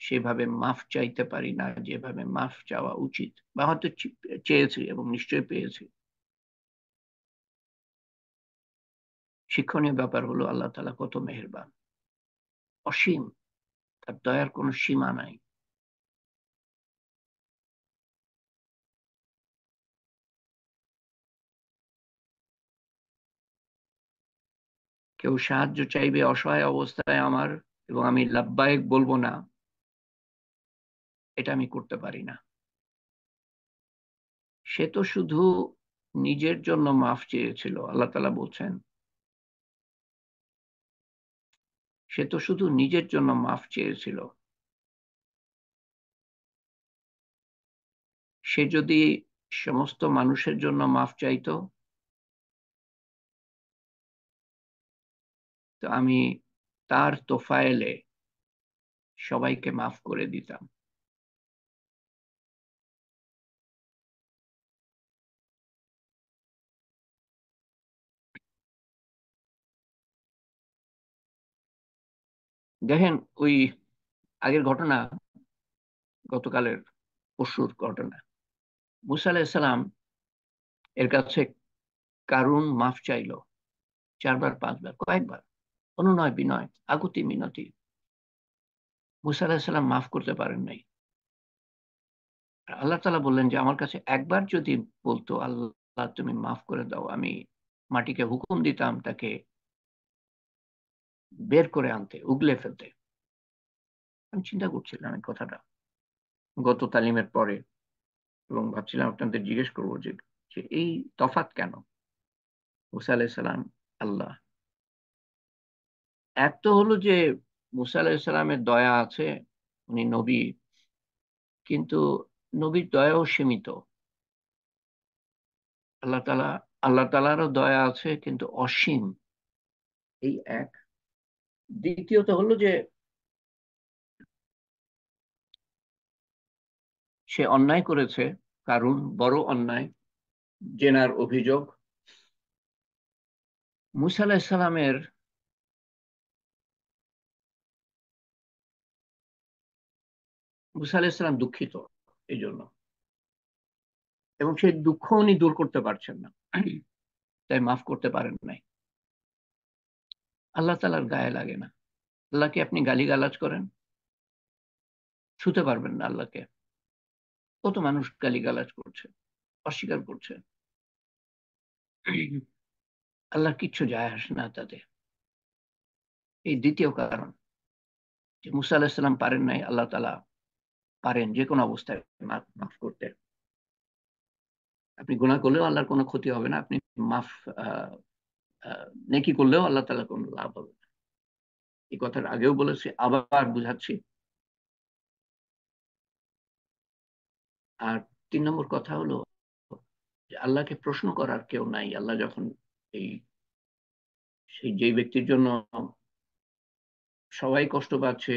S1: সেভাবে মাফ চাইতে পারি না যেভাবে মাফ চাওয়া উচিত, বা হয়তো চেয়েছি এবং নিশ্চয়ই পেয়েছি। শিক্ষণীয় ব্যাপার হলো আল্লাহ তাআলা কত মেহেরবান, অসীম, তার দয়ার কোনো সীমা নাই। কেউ সাহায্য চাইবে অসহায় অবস্থায় আমার, এবং আমি লাব্বায়েক বলবো না, এটা আমি করতে পারি না। সে তো শুধু নিজের জন্য মাফ চেয়েছিল, আল্লাহ তাআলা বলছেন সে তো শুধু নিজের জন্য মাফ চেয়েছিল। সে যদি সমস্ত মানুষের জন্য মাফ চাইতো, তো আমি তার তোফায়েলে সবাইকে মাফ করে দিতাম। দেখেন, ওই আগের ঘটনা, গতকালের পরশুর ঘটনা, মুসা আলাইহিসসালাম এর কাছে কারুন মাফ চাইলো 4 বার 5 বার কয়েকবার, অনুনয় বিনয় আকুতি মিনতি। মুসা আলাইহিসসালাম মাফ করতে পারেন নাই। আল্লাহ তাআলা বললেন যে আমার কাছে একবার যদি বলতো, আল্লাহ তুমি মাফ করে দাও, আমি মাটিকে হুকুম দিতাম তাকে বের করে আনতে, উগলে ফেলতে। আমি চিন্তা করছিলাম এই কথাটা গত তালিমের পরে, এবং ভাবছিলাম আপনাদের জিজ্ঞেস করবো যে যে এই তফাৎ কেন? মুসা আলাইহিসসালাম, আল্লাহ। এক তো হলো যে মুসা আলাইহিসসালামের দয়া আছে, উনি নবী, কিন্তু নবীর দয়াও সীমিত। আল্লাহ তাআলা, আল্লাহ তাআলারও দয়া আছে কিন্তু অসীম। এই এক। দ্বিতীয়ত হলো যে সে অন্যায় করেছে, কারণ বড় অন্যায়, জেনার অভিযোগ। মুসা আলাইহিসসালামের, মুসা আলাইহিসসালাম দুঃখিত এই জন্য, এবং সেই দুঃখ উনি দূর করতে পারছেন না, তাই মাফ করতে পারেন নাই। আল্লাহ তাআলার গায়ে লাগে না। আল্লাহকে আপনি গালিগালাজ করেন, ছুতে পারবেন না আল্লাহকে। কত মানুষ গালিগালাজ করছে, অস্বীকার করছে, আল্লাহর কিচ্ছু যায় আসে না তাতে। এই দ্বিতীয় কারণ যে মুসা আলাহিসাল্লাম পারেন নাই, আল্লাহ তাআলা পারেন যে কোনো অবস্থায় মাফ করতে। আপনি গুনাহ করলেও আল্লাহর কোনো ক্ষতি হবে না, আপনি মাফ আহ, নেকি করলেও আল্লাহ তাআলার কোনো লাভ হবে না। এই কথার আগেও বলেছি, আবার বুঝাচ্ছি। আর 3 নম্বর কথা হলো যে আল্লাহকে প্রশ্ন করার কেউ নাই। আল্লাহ যখন এই সেই যেই ব্যক্তির জন্য সবাই কষ্ট পাচ্ছে,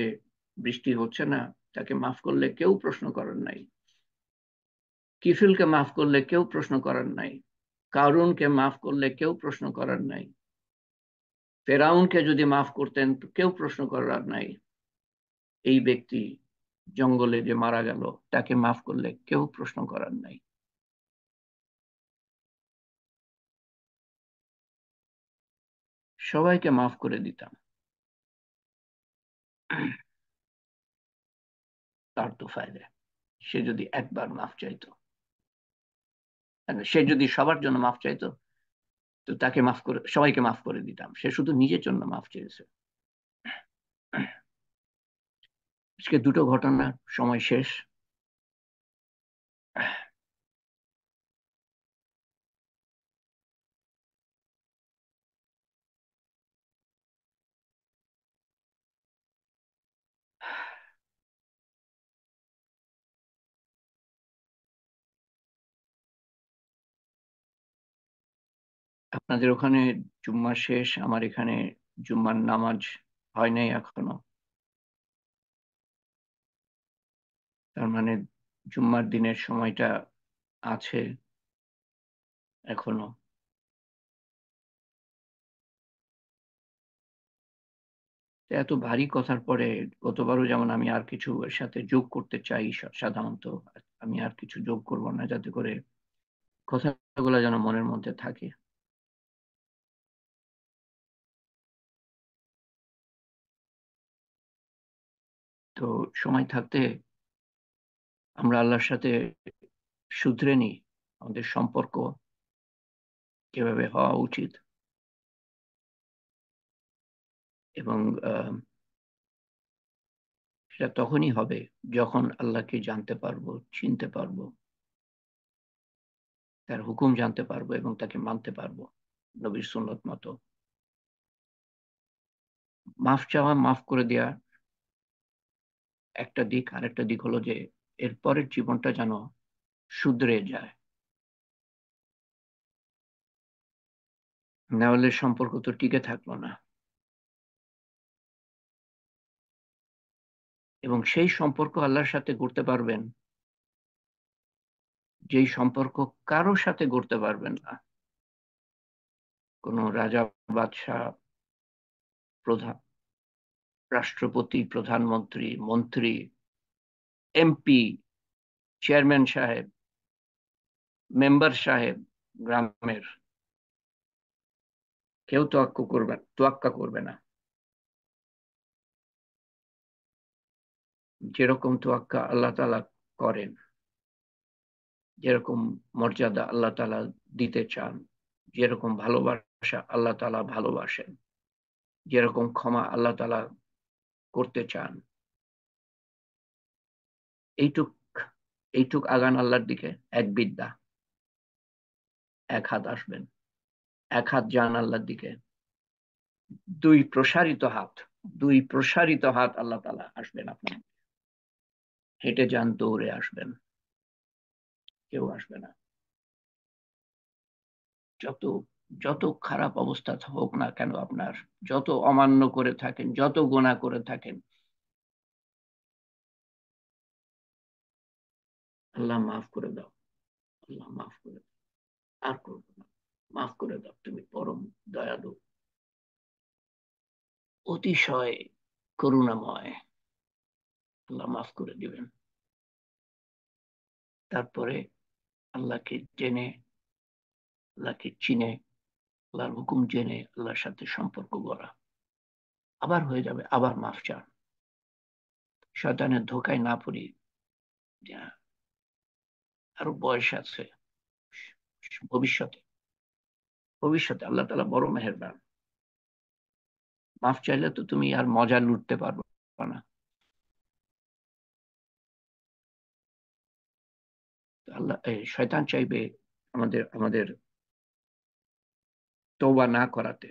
S1: বৃষ্টি হচ্ছে না, তাকে মাফ করলে কেউ প্রশ্ন করার নাই। কিফিলকে মাফ করলে কেউ প্রশ্ন করার নাই। কারুনকে মাফ করলে কেউ প্রশ্ন করার নাই। ফেরাউনকে যদি মাফ করতেন তো কেউ প্রশ্ন করার নাই। এই ব্যক্তি জঙ্গলে যে মারা গেল, তাকে মাফ করলে কেউ প্রশ্ন করার নাই। সবাইকে মাফ করে দিতাম। তার তো ফায়দা, সে যদি একবার মাফ চাইতো, সে যদি সবার জন্য মাফ চাইতো, তো তাকে মাফ করে, সবাইকে মাফ করে দিতাম। সে শুধু নিজের জন্য মাফ চেয়েছে। আজকে দুটো ঘটনা, সময় শেষ। আপনাদের ওখানে জুম্মা শেষ, আমার এখানে জুম্মার নামাজ হয় নাই এখনো। তার মানে জুম্মার দিনের সময়টা আছে এখনো। এত ভারী কথার পরে গতবারও যেমন আমি আর কিছু এর সাথে যোগ করতে চাই, সাধারণত আমি আর কিছু যোগ করব না, যাতে করে কথাগুলো যেন মনের মধ্যে থাকে। তো সময় থাকতে আমরা আল্লাহর সাথে শুধরে নিই আমাদের সম্পর্ক কিভাবে হওয়া উচিত, এবং সেটা তখনই হবে যখন আল্লাহকে জানতে পারবো, চিনতে পারবো। তার হুকুম জানতে পারবো এবং তাকে মানতে পারবো নবীর সুন্নত মতো। মাফ চাওয়া, মাফ করে দেওয়া একটা দিক, আর একটা দিক হলো যে এরপরের জীবনটা যেন শুধরে যায়, না হলে সম্পর্ক তো টিকে থাকলো না। এবং সেই সম্পর্ক আল্লাহর সাথে গড়তে পারবেন যেই সম্পর্ক কারোর সাথে গড়তে পারবেন না। কোনো রাজা, বাদশাহ, প্রধান, রাষ্ট্রপতি, প্রধানমন্ত্রী, মন্ত্রী, এমপি, চেয়ারম্যান সাহেব, মেম্বার সাহেব, গ্রামের কেউ তোয়াক্কা করবে না। যেরকম তোয়াক্কা আল্লাহ তাআলা করেন, যেরকম মর্যাদা আল্লাহ তাআলা দিতে চান, যেরকম ভালোবাসা আল্লাহ তাআলা ভালোবাসেন, যেরকম ক্ষমা আল্লাহ তাআলা করতে চান, এইটুক এইটুক আগান আল্লাহর দিকে, এক বিদ্যা, এক হাত আসবেন, এক হাত যান আল্লাহর দিকে, দুই প্রসারিত হাত, দুই প্রসারিত হাত আল্লাহ তাআলা আসবেন আপনার। হেঁটে যান, দৌড়ে আসবেন, কেউ আসবে না। যত যত খারাপ অবস্থা হোক না কেন আপনার, যত অমান্য করে থাকেন, যত গুনাহ করে থাকেন, আল্লাহ মাফ করে দাও, আল্লাহ মাফ করে দাও, আর করবো না, মাফ করে দাও, তুমি পরম দয়ালু, অতিশয় করুণাময়, আল্লাহ মাফ করে দিবেন। তারপরে আল্লাহকে জেনে, আল্লাহকে চিনে, আল্লাহর হুকুম জেনে আল্লাহর সাথে সম্পর্ক গড়া, আবার হয়ে যাবে, আবার মাফ চান। শয়তানের ধোকায় না পড়ি যে আরো বয়স আছে, ভবিষ্যতে, ভবিষ্যতে আল্লাহ তাআলা বড় মেহেরবান। মাফ চাইলে তো তুমি আর মজা লুটতে পারবে না। আল্লাহ, শয়তান চাইবে আমাদের আমাদের তওবা না করাতে।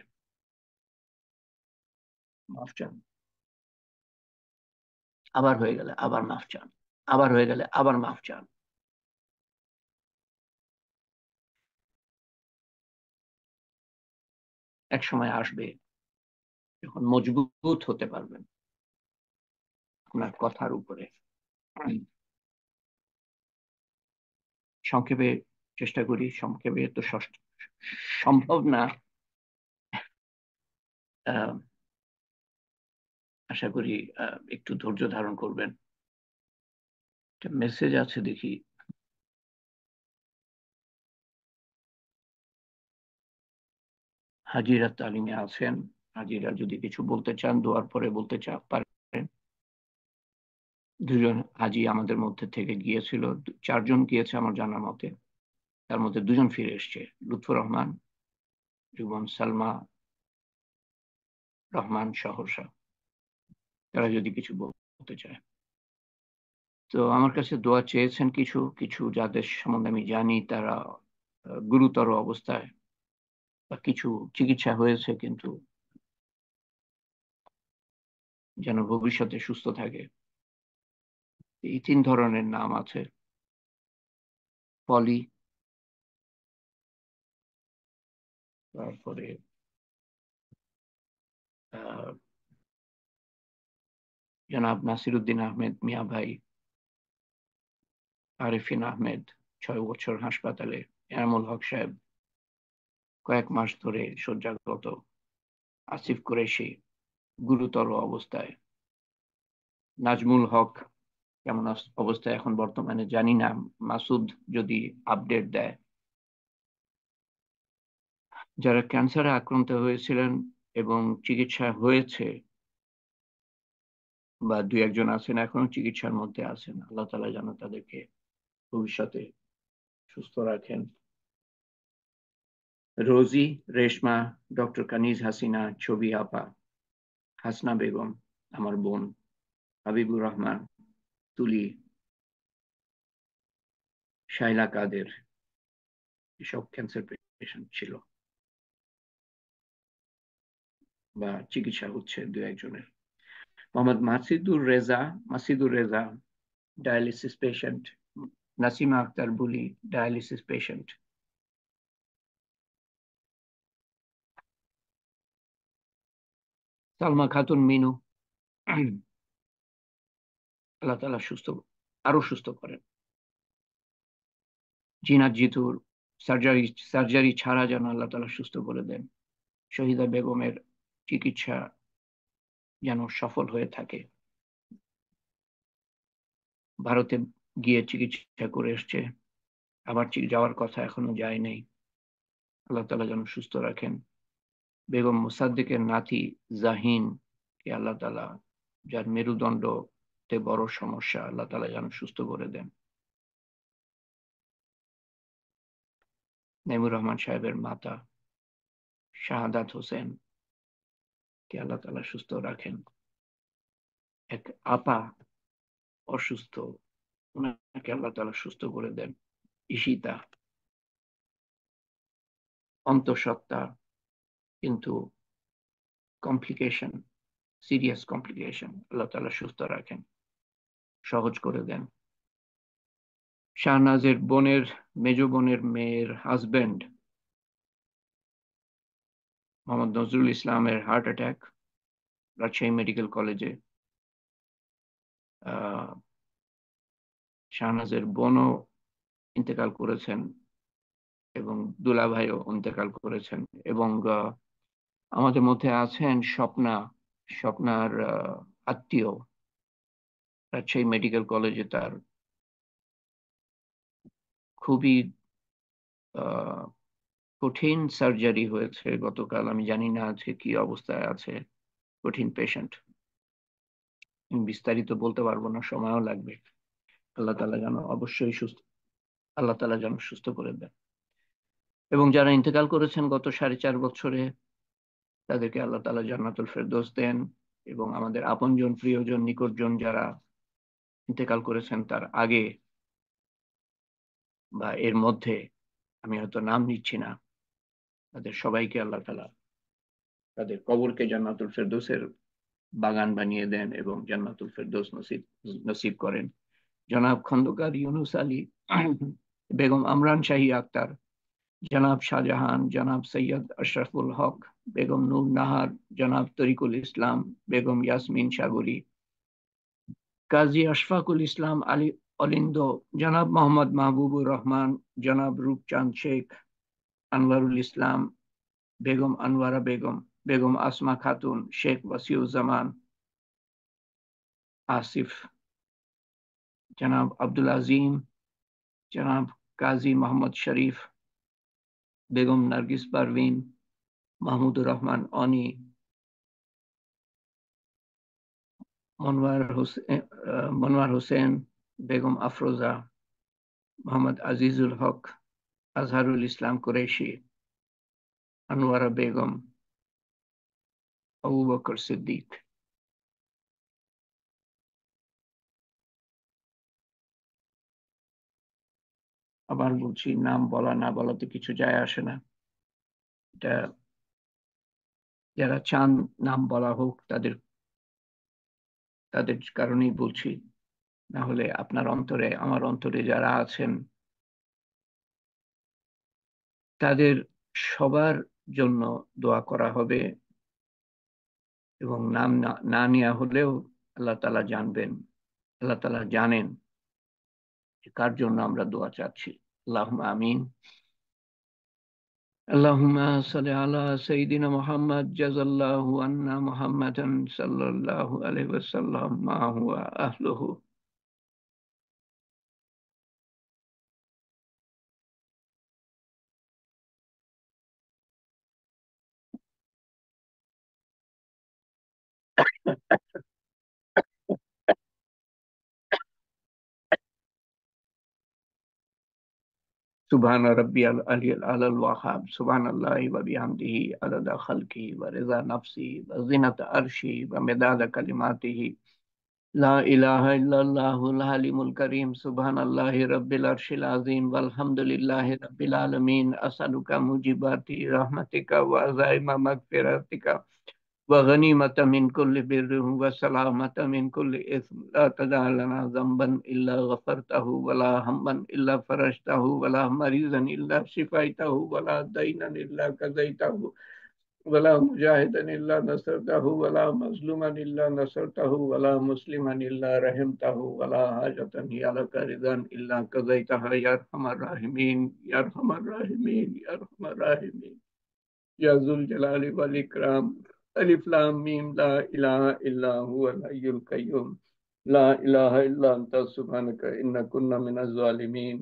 S1: মাফ চান, আবার হয়ে গেলে আবার মাফ চান, আবার হয়ে গেলে আবার মাফ চান। এক সময় আসবে যখন মজবুত হতে পারবেন আপনার কথার উপরে। সংক্ষেপে চেষ্টা করি, সংক্ষেপে তো সম্ভব না। আহ, আশা করি একটু ধৈর্য ধারণ করবেন। একটা মেসেজ আছে দেখি। হাজিরা তালিমে আছেন, হাজিরা যদি কিছু বলতে চান দোয়ার পরে বলতে পারেন। দুজন হাজি আমাদের মধ্যে থেকে গিয়েছিল, চারজন গিয়েছে আমার জানার মতে, তার মধ্যে দুজন ফিরে এসছে, লুৎফর রহমান এবং সালমা রহমান সহসা। তারা যদি কিছু বলতে চায়, তো আমার কাছে দোয়া চেয়েছেন কিছু কিছু যাদের সম্বন্ধে আমি জানি তারা গুরুতর অবস্থায়, বা কিছু চিকিৎসা হয়েছে কিন্তু যেন ভবিষ্যতে সুস্থ থাকে। এই তিন ধরনের নাম আছে: পলি, তারপরে আহ জনাব নাসিরুদ্দিন আহমেদ মিয়া ভাই, আরেফিন আহমেদ 6 বছর হাসপাতালে, এনামুল হক সাহেব কয়েক মাস ধরে শয্যাগত, আসিফ কুরেশি গুরুতর অবস্থায়, নাজমুল হক কেমন অবস্থায় এখন বর্তমানে জানি না, মাসুদ যদি আপডেট দেয়। যারা ক্যান্সারে আক্রান্ত হয়েছিলেন এবং চিকিৎসা হয়েছে, বা দুই একজন আছেন এখনো চিকিৎসার মধ্যে আছেন, আল্লাহ তাআলা যেন তাদেরকে ভবিষ্যতে সুস্থ রাখেন। রোজি, রেশমা, ডক্টর কানিজ হাসিনা, ছবি আপা, হাসনা বেগম আমার বোন, হাবিবুর রহমান, তুলি, শাইলা কাদের, এসব ক্যান্সার পেশেন্ট ছিল বা চিকিৎসা হচ্ছে দু একজনের। Mohammad Masidur Reza dialysis patient. Nasima Akter Buli dialysis patient. Salma Khatun Minu, Allah তাআলা আরো সুস্থ করেন। জিনাত জিতুর সার্জারি সার্জারি ছাড়া যেন আল্লাহ তাআলা সুস্থ করে দেন। শহীদা বেগমের চিকিৎসা যেন সফল হয়ে থাকে। ভারতে গিয়ে চিকিৎসা করে এসছে, আবার যাওয়ার কথা এখনো যায় নাই। আল্লাহ তাআলা যেন সুস্থ রাখেন। বেগম মোসাদ্দেকের নাতি জাহিন কে আল্লাহ তাআলা, যার মেরুদণ্ডতে বড় সমস্যা, আল্লাহ তাআলা যেন সুস্থ করে দেন। নেমুর রহমান সাহেবের মাতা শাহাদাত হোসেন কে আল্লাহ তাআলা সুস্থ রাখেন। এক আপা অসুস্থ, ওনাকে আল্লাহ তাআলা সুস্থ করে দেন। ঈশিতা অন্তঃসত্ত্বা, কিন্তু কমপ্লিকেশন, সিরিয়াস কমপ্লিকেশন, আল্লাহ তাআলা সুস্থ রাখেন, সহজ করে দেন। শাহনাজের মেজ বোনের মেয়ের হাজবেন্ড মোহাম্মদ নজরুল ইসলামের হার্ট অ্যাটাক, রাজশাহী মেডিকেল কলেজে। শাহনাজের বোনও ইন্তেকাল করেছেন এবং দুলাভাইও ইন্তেকাল করেছেন। এবং আমাদের মধ্যে আছেন স্বপ্নার আত্মীয়, রাজশাহী মেডিকেল কলেজে তার খুবই কঠিন সার্জারি হয়েছে গতকাল। আমি জানি না আজকে কি অবস্থায় আছে, কঠিন পেশেন্ট। বিস্তারিত বলতে পারবো না, সময়ও লাগবে। আল্লাহ তাআলা যেন অবশ্যই আল্লাহ তাআলা যেন সুস্থ করে দেন। এবং যারা ইন্তেকাল করেছেন গত 4.5 বছরে, তাদেরকে আল্লাহ তাআলা জান্নাতুল ফেরদৌস দেন। এবং আমাদের আপনজন, প্রিয়জন, নিকটজন যারা ইন্তেকাল করেছেন তার আগে বা এর মধ্যে, আমি হয়তো নাম নিচ্ছি না, তাদের সবাইকে আল্লাহ তাআলা তাদের কবরকে জান্নাতুল ফেরদৌসের বাগান বানিয়ে দেন এবং জান্নাতুল ফেরদৌস নসিব করেন। জনাব খন্দকার ইউনুস আলী, বেগম আমরান শাহী আক্তার, জনাব শাহজাহান, জনাব সৈয়দ আশরাফুল হক, বেগম নূর নাহার, জনাব তরিকুল ইসলাম, বেগম ইয়াসমিন সাগরী, কাজী আশফাকুল ইসলাম আলী অলিন্দ, জনাব মোহাম্মদ মাহবুবুর রহমান, জনাব রূপচাঁদ শেখ, আনওয়ারুল ইসলাম, বেগম আনোয়ারা বেগম, বেগম আসমা খাতুন, শেখ ওয়াসিউজ্জামান, আসিফ, জনাব আব্দুল আজিম, জনাব কাজী মোহাম্মদ শরীফ, বেগম নার্গিস পারভিন, মাহমুদুর রহমান অনি, মনোয়ার হোসেন, বেগম আফরোজা, মোহাম্মদ আজিজুল হক, আজহারুল ইসলাম কুরেশি, আনোয়ারা বেগম, আবু বকর সিদ্দিক। আবার বলছি, নাম বলা না বলাতে কিছু যায় আসে না। এটা যারা চান নাম বলা হোক, তাদের তাদের কারণেই বলছি। না হলে আপনার অন্তরে, আমার অন্তরে যারা আছেন, তাদের সবার জন্য দোয়া করা হবে। এবং নাম না নেওয়া হলেও আল্লাহ তাআলা জানবেন, আল্লাহ তাআলা জানেন কার জন্য আমরা দোয়া চাচ্ছি। আল্লাহুম্মা আমিন। আল্লাহুম্মা সাল্লি আলা সাইয়্যিদিনা মুহাম্মদ জাযাল্লাহু আন্না মুহাম্মাদান সাল্লাল্লাহু আলাইহি ওয়াসাল্লাম মা হুয়া আহলুহু। সুবহান রাব্বিয়াল আলিয়্যিল আলাল ওয়াহাব, সুবহানাল্লাহি ওয়া বিহামদিহি আদাদা খালকিহি ওয়া রিযা নাফসিহি ওয়া জিনাতা আরশিহি ওয়া মিদাদা কালিমাতিহি লা ইলাহা ইল্লাল্লাহুল হালিমুল কারীম সুবহানাল্লাহি রাব্বিল আরশিল আযীম ওয়ালহামদুলিল্লাহি রাব্বিল আলামিন আসআলুকা মুজিবাতি রাহমাতিকা ওয়া আযাইমা মাগফিরাতিকা ওয়া গনিমাতা মিন কুল্লি বিররিন ওয়া সালামাতা মিন কুল্লি ইসম লা তাদা লানা যামবান ইল্লা গফারতাহু ওয়া লা হাম্মান ইল্লা ফারাজতাহু ওয়া লা মারিজান ইল্লা শিফাইতাহু ওয়া লা দাইনান ইল্লা কাযাইতাহু ولا مجاهدا إلا نصرته ولا مظلوما إلا نصرته ولا مسلما إلا رحمته ولا حاجة هي لك رضا إلا قضيتها يا أرحم الراحمين يا أرحم الراحمين يا أرحم الراحمين يا ذو الجلال والإكرام ألف لام ميم لا إله إلا هو الحي القيوم لا إله إلا أنت سبحانك إنا كنا من الظالمين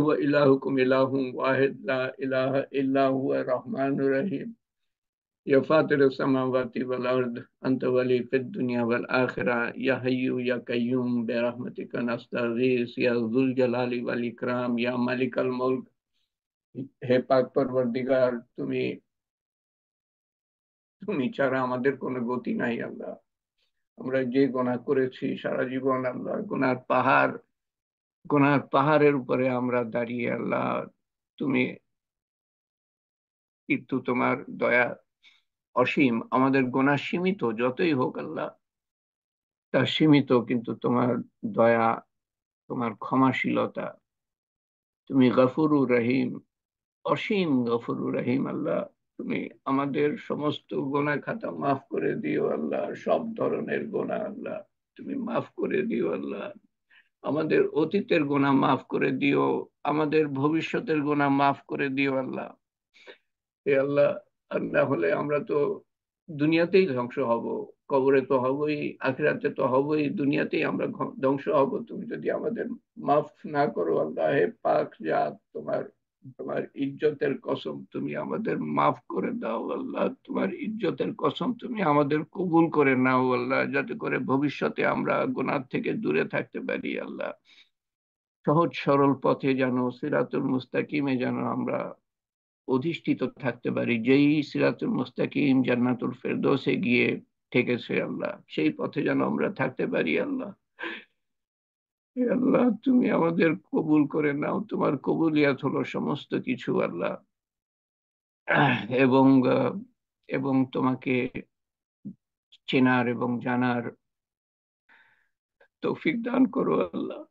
S1: وإلهكم إله واحد لا إله إلا هو الرحمن الرحيم يا فاطر السماوات والأرض أنت ولي في الدنيا والآخرة يا حي يا قيوم برحمتك نستغيث يا ذو الجلال والإكرام يا مالك الملك হে পাক পরবর্তীগার, তুমি তুমি ছাড়া আমাদের কোনো গতি নাই আল্লাহ। আমরা যে গুনাহ করেছি সারা জীবন আল্লাহ, গুনার পাহাড়ের উপরে আমরা দাঁড়িয়ে আল্লাহ, তুমি কিন্তু তোমার দয়া অসীম। আমাদের গুনাহ সীমিত যতই হোক আল্লাহ, তা সীমিত, কিন্তু তোমার দয়া, তোমার ক্ষমাশীলতা, তুমি গফুরুর রহিম, অসীম গফুরুর রহিম আল্লাহ। তুমি আমাদের সমস্ত গোনা খাতা মাফ করে দিও আল্লাহ, সব ধরনের গোনা আল্লাহ তুমি মাফ করে দিও আল্লাহ। আমাদের অতীতের গোনা মাফ করে দিও, আমাদের ভবিষ্যতের গোনা মাফ করে দিও আল্লাহ। হে আল্লাহ, আর না হলে আমরা তো দুনিয়াতেই ধ্বংস হব, কবরে তো হবই, আখিরাতে তো হবই, দুনিয়াতেই আমরা ধ্বংস হব তুমি যদি আমাদের মাফ না করো আল্লাহ। হে পাক জাত, তোমার তোমার ইজ্জতের কসম তুমি আমাদের মাফ করে দাও আল্লাহ। তোমার ইজ্জতের কসম তুমি আমাদের কবুল করে নাও আল্লাহ, যাতে করে ভবিষ্যতে আমরা গুনাহ থেকে দূরে থাকতে পারি আল্লাহ। সহজ সরল পথে যেন, সিরাতুল মুস্তাকিমে যেন আমরা অধিষ্ঠিত থাকতে পারি, যেই সিরাতুল মুস্তাকিম জান্নাতুল ফেরদৌসে গিয়ে ঠেকেছে আল্লাহ, সেই পথে যেন আমরা থাকতে পারি আল্লাহ। হে আল্লাহ, তুমি আমাদের কবুল করে নাও, তোমার কবুলিয়াত হলো সমস্ত কিছু আল্লাহ। এবং এবং তোমাকে চেনার এবং জানার তৌফিক দান করো আল্লাহ।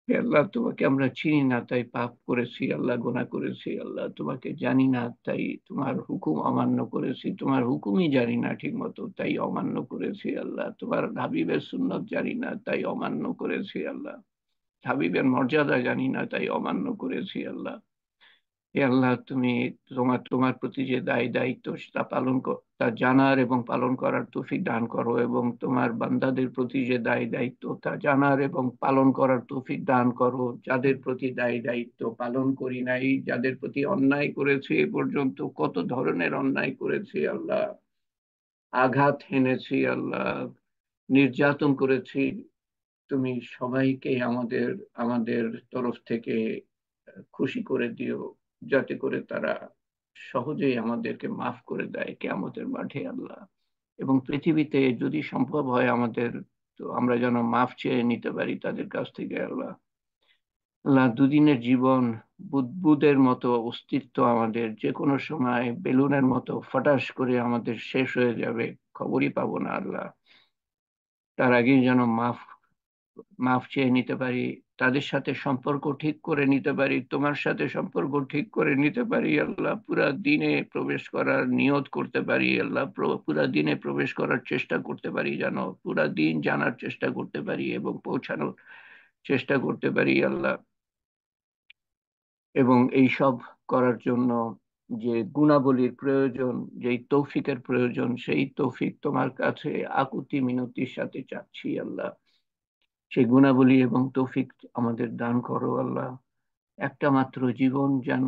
S1: হে আল্লাহ, তোমাকে আমরা চিনি না তাই পাপ করেছি আল্লাহ, গুনাহ করেছি আল্লাহ। তোমাকে জানি না তাই তোমার হুকুম অমান্য করেছি, তোমার হুকুমই জানি না ঠিক মতো তাই অমান্য করেছি আল্লাহ। তোমার হাবিবের সুন্নত জানি না তাই অমান্য করেছি আল্লাহ। হাবিবের মর্যাদা জানি না তাই অমান্য করেছি আল্লাহ। হে আল্লাহ, তুমি তোমার তোমার প্রতি যে দায়িত্ব তা তা জানার এবং পালন করার তৌফিক দান করো, এবং তোমার বান্দাদের প্রতি যে দায়িত্ব তা জানার এবং পালন করার তৌফিক দান করো। যাদের প্রতি দায়িত্ব পালন করি নাই, যাদের প্রতি অন্যায় করেছি, এ পর্যন্ত কত ধরনের অন্যায় করেছি আল্লাহ, আঘাত হেনেছি আল্লাহ, নির্যাতন করেছি, তুমি সবাইকে আমাদের আমাদের তরফ থেকে খুশি করে দিও, যাতে করে তারা সহজেই আমাদেরকে মাফ করে দেয় কিয়ামতের মাঠে আল্লাহ। এবং পৃথিবীতে যদি সম্ভব হয় আমাদের, তো আমরা যেন মাফ চেয়ে নিতে পারি তাদের কাছ থেকে আল্লাহ। আল্লাহ, দুদিনের জীবন, বুদবুদের মতো অস্তিত্ব আমাদের, যে কোনো সময় বেলুনের মতো ফটাস করে আমাদের শেষ হয়ে যাবে, খবরই পাবো না আল্লাহ। তার আগেই যেন মাফ মাফ চেয়ে নিতে পারি, তাদের সাথে সম্পর্ক ঠিক করে নিতে পারি, তোমার সাথে সম্পর্ক ঠিক করে নিতে পারি আল্লাহ। পুরা দিনে প্রবেশ করার নিয়ত করতে পারি আল্লাহ, পুরা দিনে প্রবেশ করার চেষ্টা করতে পারি, যেন পুরা দিন জানার চেষ্টা করতে পারি এবং পৌঁছানোর চেষ্টা করতে পারি আল্লাহ। এবং এই সব করার জন্য যে গুণাবলীর প্রয়োজন, যেই তৌফিকের প্রয়োজন, সেই তৌফিক তোমার কাছে আকুতি মিনতির সাথে চাচ্ছি আল্লাহ। সেই গুণাবলী এবং তৌফিক আমাদের দান করো আল্লাহ। একটা মাত্র জীবন যেন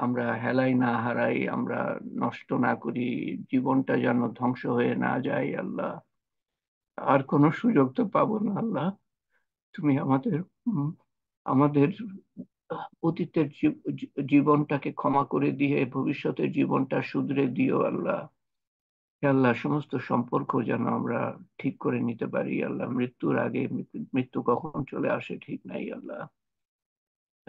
S1: আমরা হেলায় না হারাই, আমরা নষ্ট না করি, জীবনটা যেন ধ্বংস হয়ে না যায় আল্লাহ। আর কোনো সুযোগ তো পাবো না আল্লাহ। তুমি আমাদের আমাদের অতীতের জীবনটাকে ক্ষমা করে দিয়ে ভবিষ্যতের জীবনটা শুধরে দিও আল্লাহ। হে আল্লাহ, সমস্ত সম্পর্ক যেন আমরা ঠিক করে নিতে পারি আল্লাহ। মৃত্যুর আগে, মৃত্যু কখন চলে আসে ঠিক নাই আল্লাহ।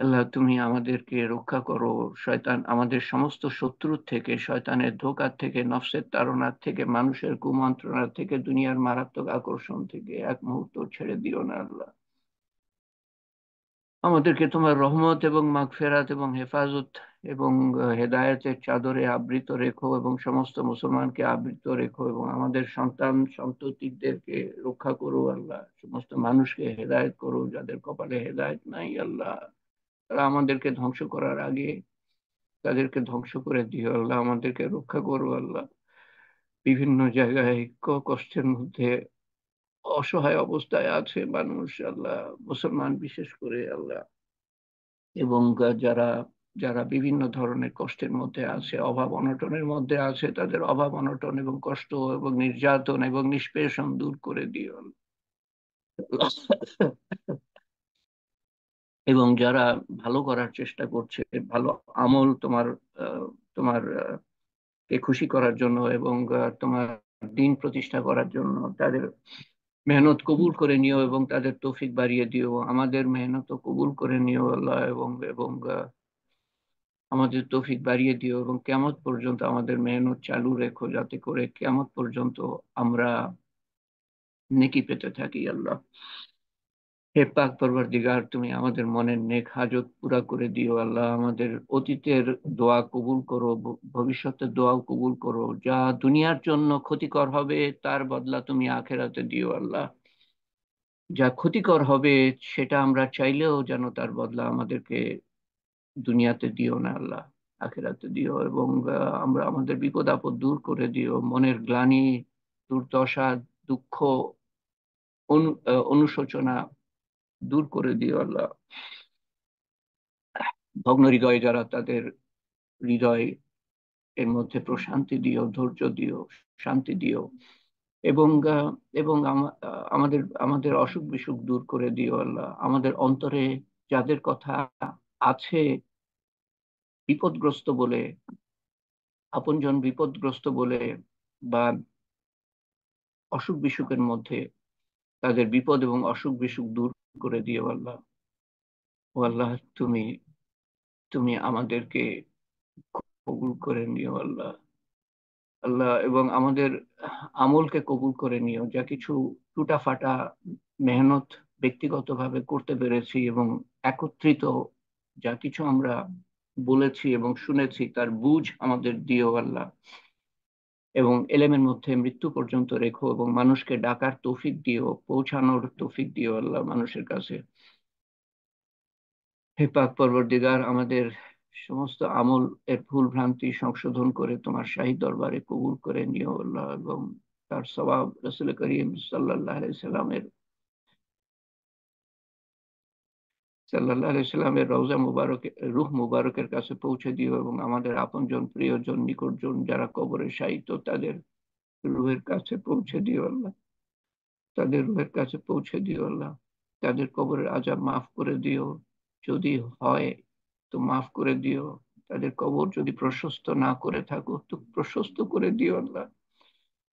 S1: আল্লাহ, তুমি আমাদেরকে রক্ষা করো শয়তান, আমাদের সমস্ত শত্রুর থেকে, শয়তানের ধোঁকার থেকে, নফসের তাড়নার থেকে, মানুষের কুমন্ত্রণার থেকে, দুনিয়ার মারাত্মক আকর্ষণ থেকে এক মুহূর্ত ছেড়ে দিও না আল্লাহ। আমাদেরকে তোমার রহমত এবং মাগফিরাত এবং হেফাজত এবং হেদায়েতের চাদরে আবৃত রেখো, এবং সমস্ত মুসলমানকে আবৃত রেখো, এবং আমাদের সন্তান সন্ততিদেরকে রক্ষা করো আল্লাহ। সমস্ত মানুষকে হেদায়েত করো, যাদের কপালে হেদায়েত নাই আল্লাহ, তারা আমাদেরকে ধ্বংস করার আগে তাদেরকে ধ্বংস করে দিও আল্লাহ। আমাদেরকে রক্ষা করো আল্লাহ। বিভিন্ন জায়গায় কষ্টের মধ্যে অসহায় অবস্থায় আছে মানুষ আল্লাহ, মুসলমান বিশেষ করে আল্লাহ। এবং যারা যারা বিভিন্ন ধরনের কষ্টের মধ্যে আছে, অভাব অনটনের মধ্যে আছে, তাদের অভাব অনটন এবং কষ্ট এবং নির্যাতন এবং নিষ্পেষণ দূর করে দিও এবং যারা ভালো করার চেষ্টা করছে, ভালো আমল তোমার তোমার কে খুশি করার জন্য এবং তোমার দিন প্রতিষ্ঠা করার জন্য, তাদের মেহনত কবুল করে নিও এবং তাদের তৌফিক বাড়িয়ে দিও। আমাদের মেহনত কবুল করে নিও আল্লাহ, এবং এবং আমাদের তৌফিক বাড়িয়ে দিও, এবং কিয়ামত পর্যন্ত আমাদের মেহনত চালু রেখো, যাতে করে কিয়ামত পর্যন্ত আমরা নেকি পেতে থাকি আল্লাহ। হে পাক পরওয়ারদিগার, তুমি আমাদের মনের নেক হাজত পুরা করে দিও আল্লাহ। আমাদের অতীতের দোয়া কবুল করো, ভবিষ্যতের দোয়াও কবুল করো। যা দুনিয়ার জন্য ক্ষতিকর হবে, তার বদলা তুমি আখেরাতে দিও আল্লাহ। যা ক্ষতিকর হবে, সেটা আমরা চাইলেও যেন তার বদলা আমাদেরকে দুনিয়াতে দিও না আল্লাহ, আখেরাতে দিও। এবং আমরা আমাদের বিপদ আপদ দূর করে দিও, মনের গ্লানি, দুর্দশা, দুঃখ, অনুশোচনা দূর করে দিও আল্লাহ। ভগ্ন হৃদয় যারা, তাদের হৃদয় এর মধ্যে প্রশান্তি দিও, ধৈর্য দিও, শান্তি দিও। এবং এবং আমাদের আমাদের অসুখ বিসুখ দূর করে দিও আল্লাহ। আমাদের অন্তরে যাদের কথা আছে বিপদগ্রস্ত বলে, আপনজন বিপদগ্রস্ত বলে, বা অসুখ বিসুখের মধ্যে, তাদের বিপদ এবং অসুখ বিসুখ দূর করে দিও আল্লাহ। ও আল্লাহ, তুমি তুমি আমাদেরকে কবুল করে নিও আল্লাহ। আল্লাহ, এবং আমাদের আমলকে কবুল করে নিও। যা কিছু টুটা ফাটা মেহনত ব্যক্তিগতভাবে করতে পেরেছি, এবং একত্রিত যা কিছু আমরা বলেছি এবং শুনেছি, তার বুঝ আমাদের দিও আল্লাহ। এবং এলেমের মধ্যে মৃত্যু পর্যন্ত রেখো, এবং মানুষকে ডাকার তৌফিক দিও, পৌঁছানোর তৌফিক দিও আল্লাহ মানুষের কাছে। হে পাক পরওয়ারদিগার, আমাদের সমস্ত আমল এর ভুল ভ্রান্তি সংশোধন করে তোমার শাহী দরবারে কবুল করে নিও আল্লাহ। এবং তার সওয়াব রাসূল করিম সাল্লাল্লাহু আলাইহি সাল্লামের রওজা মুবারক, রূহ মুবারকের কাছে পৌঁছে দিও। এবং আমাদের আপনজন, প্রিয়জন, নিকটজন যারা কবরে শায়িত, তাদের রূহের কাছে পৌঁছে দিও আল্লাহ। তাদের রূহের কাছে পৌঁছে দিও আল্লাহ। তাদের কবরের আযাব মাফ করে দিও, যদি হয় তো মাফ করে দিও। তাদের কবর যদি প্রশস্ত না করে থাকো, তো প্রশস্ত করে দিও আল্লাহ।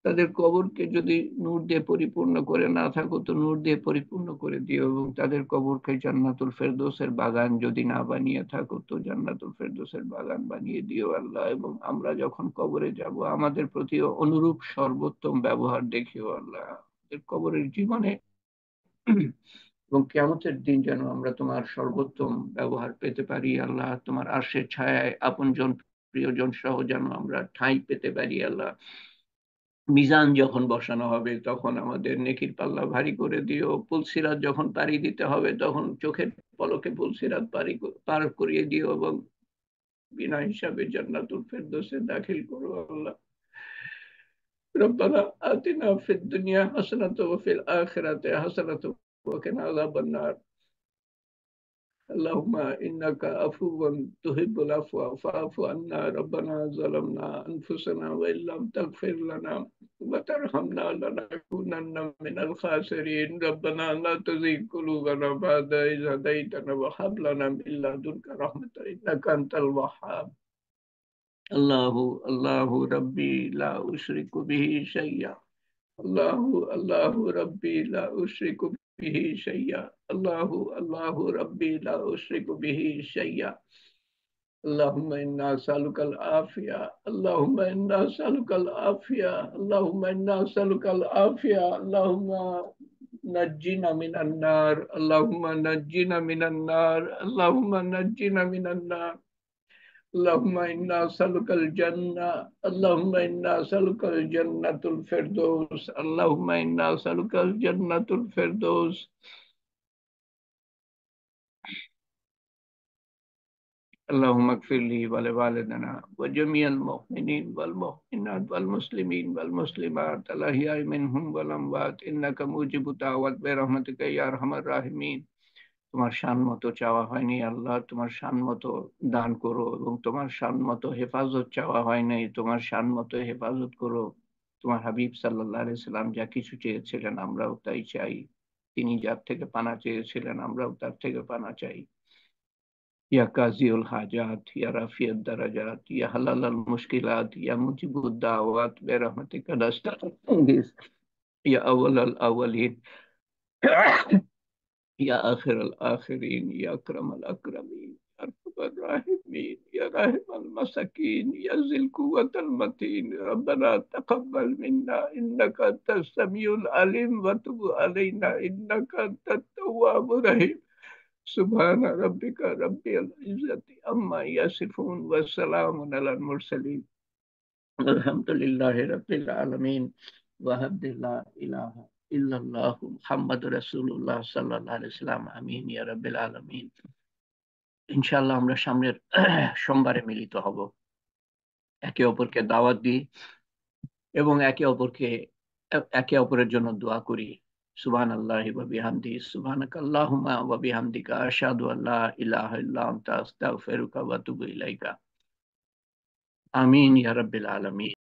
S1: তাদের কবরকে যদি নূর দিয়ে পরিপূর্ণ করে না থাকো, তো নূর দিয়ে পরিপূর্ণ করে দিও। এবং তাদের কবরকে জান্নাতুল ফেরদৌসের বাগান যদি না বানিয়ে থাকো, তো জান্নাতুল ফেরদৌসের বাগান বানিয়ে দিও আল্লাহ। এবং আমরা যখন কবরে যাব, আমাদের প্রতি অনুরূপ সর্বোত্তম ব্যবহার দেখিও আল্লাহ। কবরের জীবনে এবং কিয়ামতের দিন যেন আমরা তোমার সর্বোত্তম ব্যবহার পেতে পারি আল্লাহ। তোমার আরশের ছায়ায় আপনজন, প্রিয়জন সহ যেন আমরা ঠাঁই পেতে পারি আল্লাহ। মিজান যখন বসানো হবে, তখন আমাদের নেকির পাল্লা ভারী করে দিও। পুলসিরাত যখন পাড়ি দিতে হবে, তখন চোখের পলকে পুলসিরাত পার করিয়ে দিও, এবং বিনা হিসাবে জান্নাতুল ফেরদৌসে দাখিল করো আল্লাহ। ربنا آتنا في الدنيا حسنة وفي الآخرة حسنة وقنا عذاب النار. اللهم إنك عفو تحب العفو فاعف عنا. ربنا ظلمنا أنفسنا وإن لم تغفر لنا وترحمنا لنكونن من الخاسرين. ربنا لا تزغ قلوبنا بعد إذ هديتنا وهب لنا من لدنك رحمة إنك أنت الوهاب. अल्लाहु अल्लाहु रब्बी ला उशरिकु बिही शैया। अल्लाहु अल्लाहु रब्बी ला उशरिकु बिही शैया। अल्लाहु अल्लाहु रब्बी ला उशरिकु बिही शैया। अल्लाहुम्मा इन्ना असअलुकल आफिया। अल्लाहुम्मा इन्ना असअलुकल आफिया। अल्लाहुम्मा इन्ना असअलुकल आफिया। अल्लाहुम्मा नज्जिना मिनन नार। अल्लाहुम्मा नज्जिना मिनन नार। अल्लाहुम्मा नज्जिना मिनन नार। अल्लाहुम्मा इन्ना असअलुकल जन्नह। अल्लाहुम्मा इन्ना असअलुकल जन्नतुल फिरदौस। अल्लाहुम्मा इन्ना असअलुकल जन्नतुल फिरदौस। अल्लाहुम्मा इग़फिर ली व लिवालिदिना व जमीअल मुमिनीन वल मुमिनात वल मुस्लिमीन वल मुस्लिमात अल अहयाइ मिनहुम वल अमवात इन्नका मुजिबुद दावत बिरहमतिका या अरहमर राहिमीन। তোমার শান মতো চাওয়া হয়নি আল্লাহ, তোমার শান মতো দান করো, এবং তোমার শান মতো হেফাজত চাওয়া হয় নাই, তোমার শান মতো হেফাজত করো। তোমার হাবিব সাল্লাল্লাহু আলাইহি সাল্লাম যা কিছু চেয়েছিলেন আমরাও তাই চাই। তিনি যার থেকে পানা চেয়েছিলেন আমরাও তার থেকে পানা চাই। ইয়া কাজিউল হাজাত, ইয়া রাফিয়াদ দারাজাত, ইয়া হালালাল মুশকিলাত, ইয়া মুজিবুদ দাওয়াত বিরহমাতিকা নাস্তাগীস, ইয়া আউয়ালাল আউয়ালিন, या आखिर आखिरीन, या अकरम अकरमीन, या अरहमर राहिमीन, या राहिमल मसाकीन, या जिल कुव्वतल मतीन। रब्बना तक़ब्बल मिन्ना इन्नका अंतस समीउल अलीम व तुब अलैना इन्नका अंतत तव्वाबुर रहीम। सुब्हान रब्बिका रब्बिल इज्जति अम्मा यसिफून व सलामुन अलल मुरसलीन अल्हम्दुलिल्लाहि रब्बिल आलमीन। वहद्दिल्ला इलाहा इल्लल्लाहु मुहम्मदुर रासूलुल्लाह साल्लाल्लाहु अलैहि वसल्लम। आमीन या रब्बिल आलमीन। ইনশাআল্লাহ আমরা সামনের সোমবারে মিলিত হব। একে অপরকে দাওয়াত দিই এবং একে অপরের জন্য দোয়া করি। সুবহানাল্লাহি ওয়া বিহামদিহি, সুবহানাকাল্লাহুম্মা ওয়া বিহামদিকা, আশহাদু আল্লা ইলাহা ইল্লা আনতা, আস্তাগফিরুকা ওয়া আতুবু ইলাইকা। আমিন ইয়া রাব্বিল আলামিন।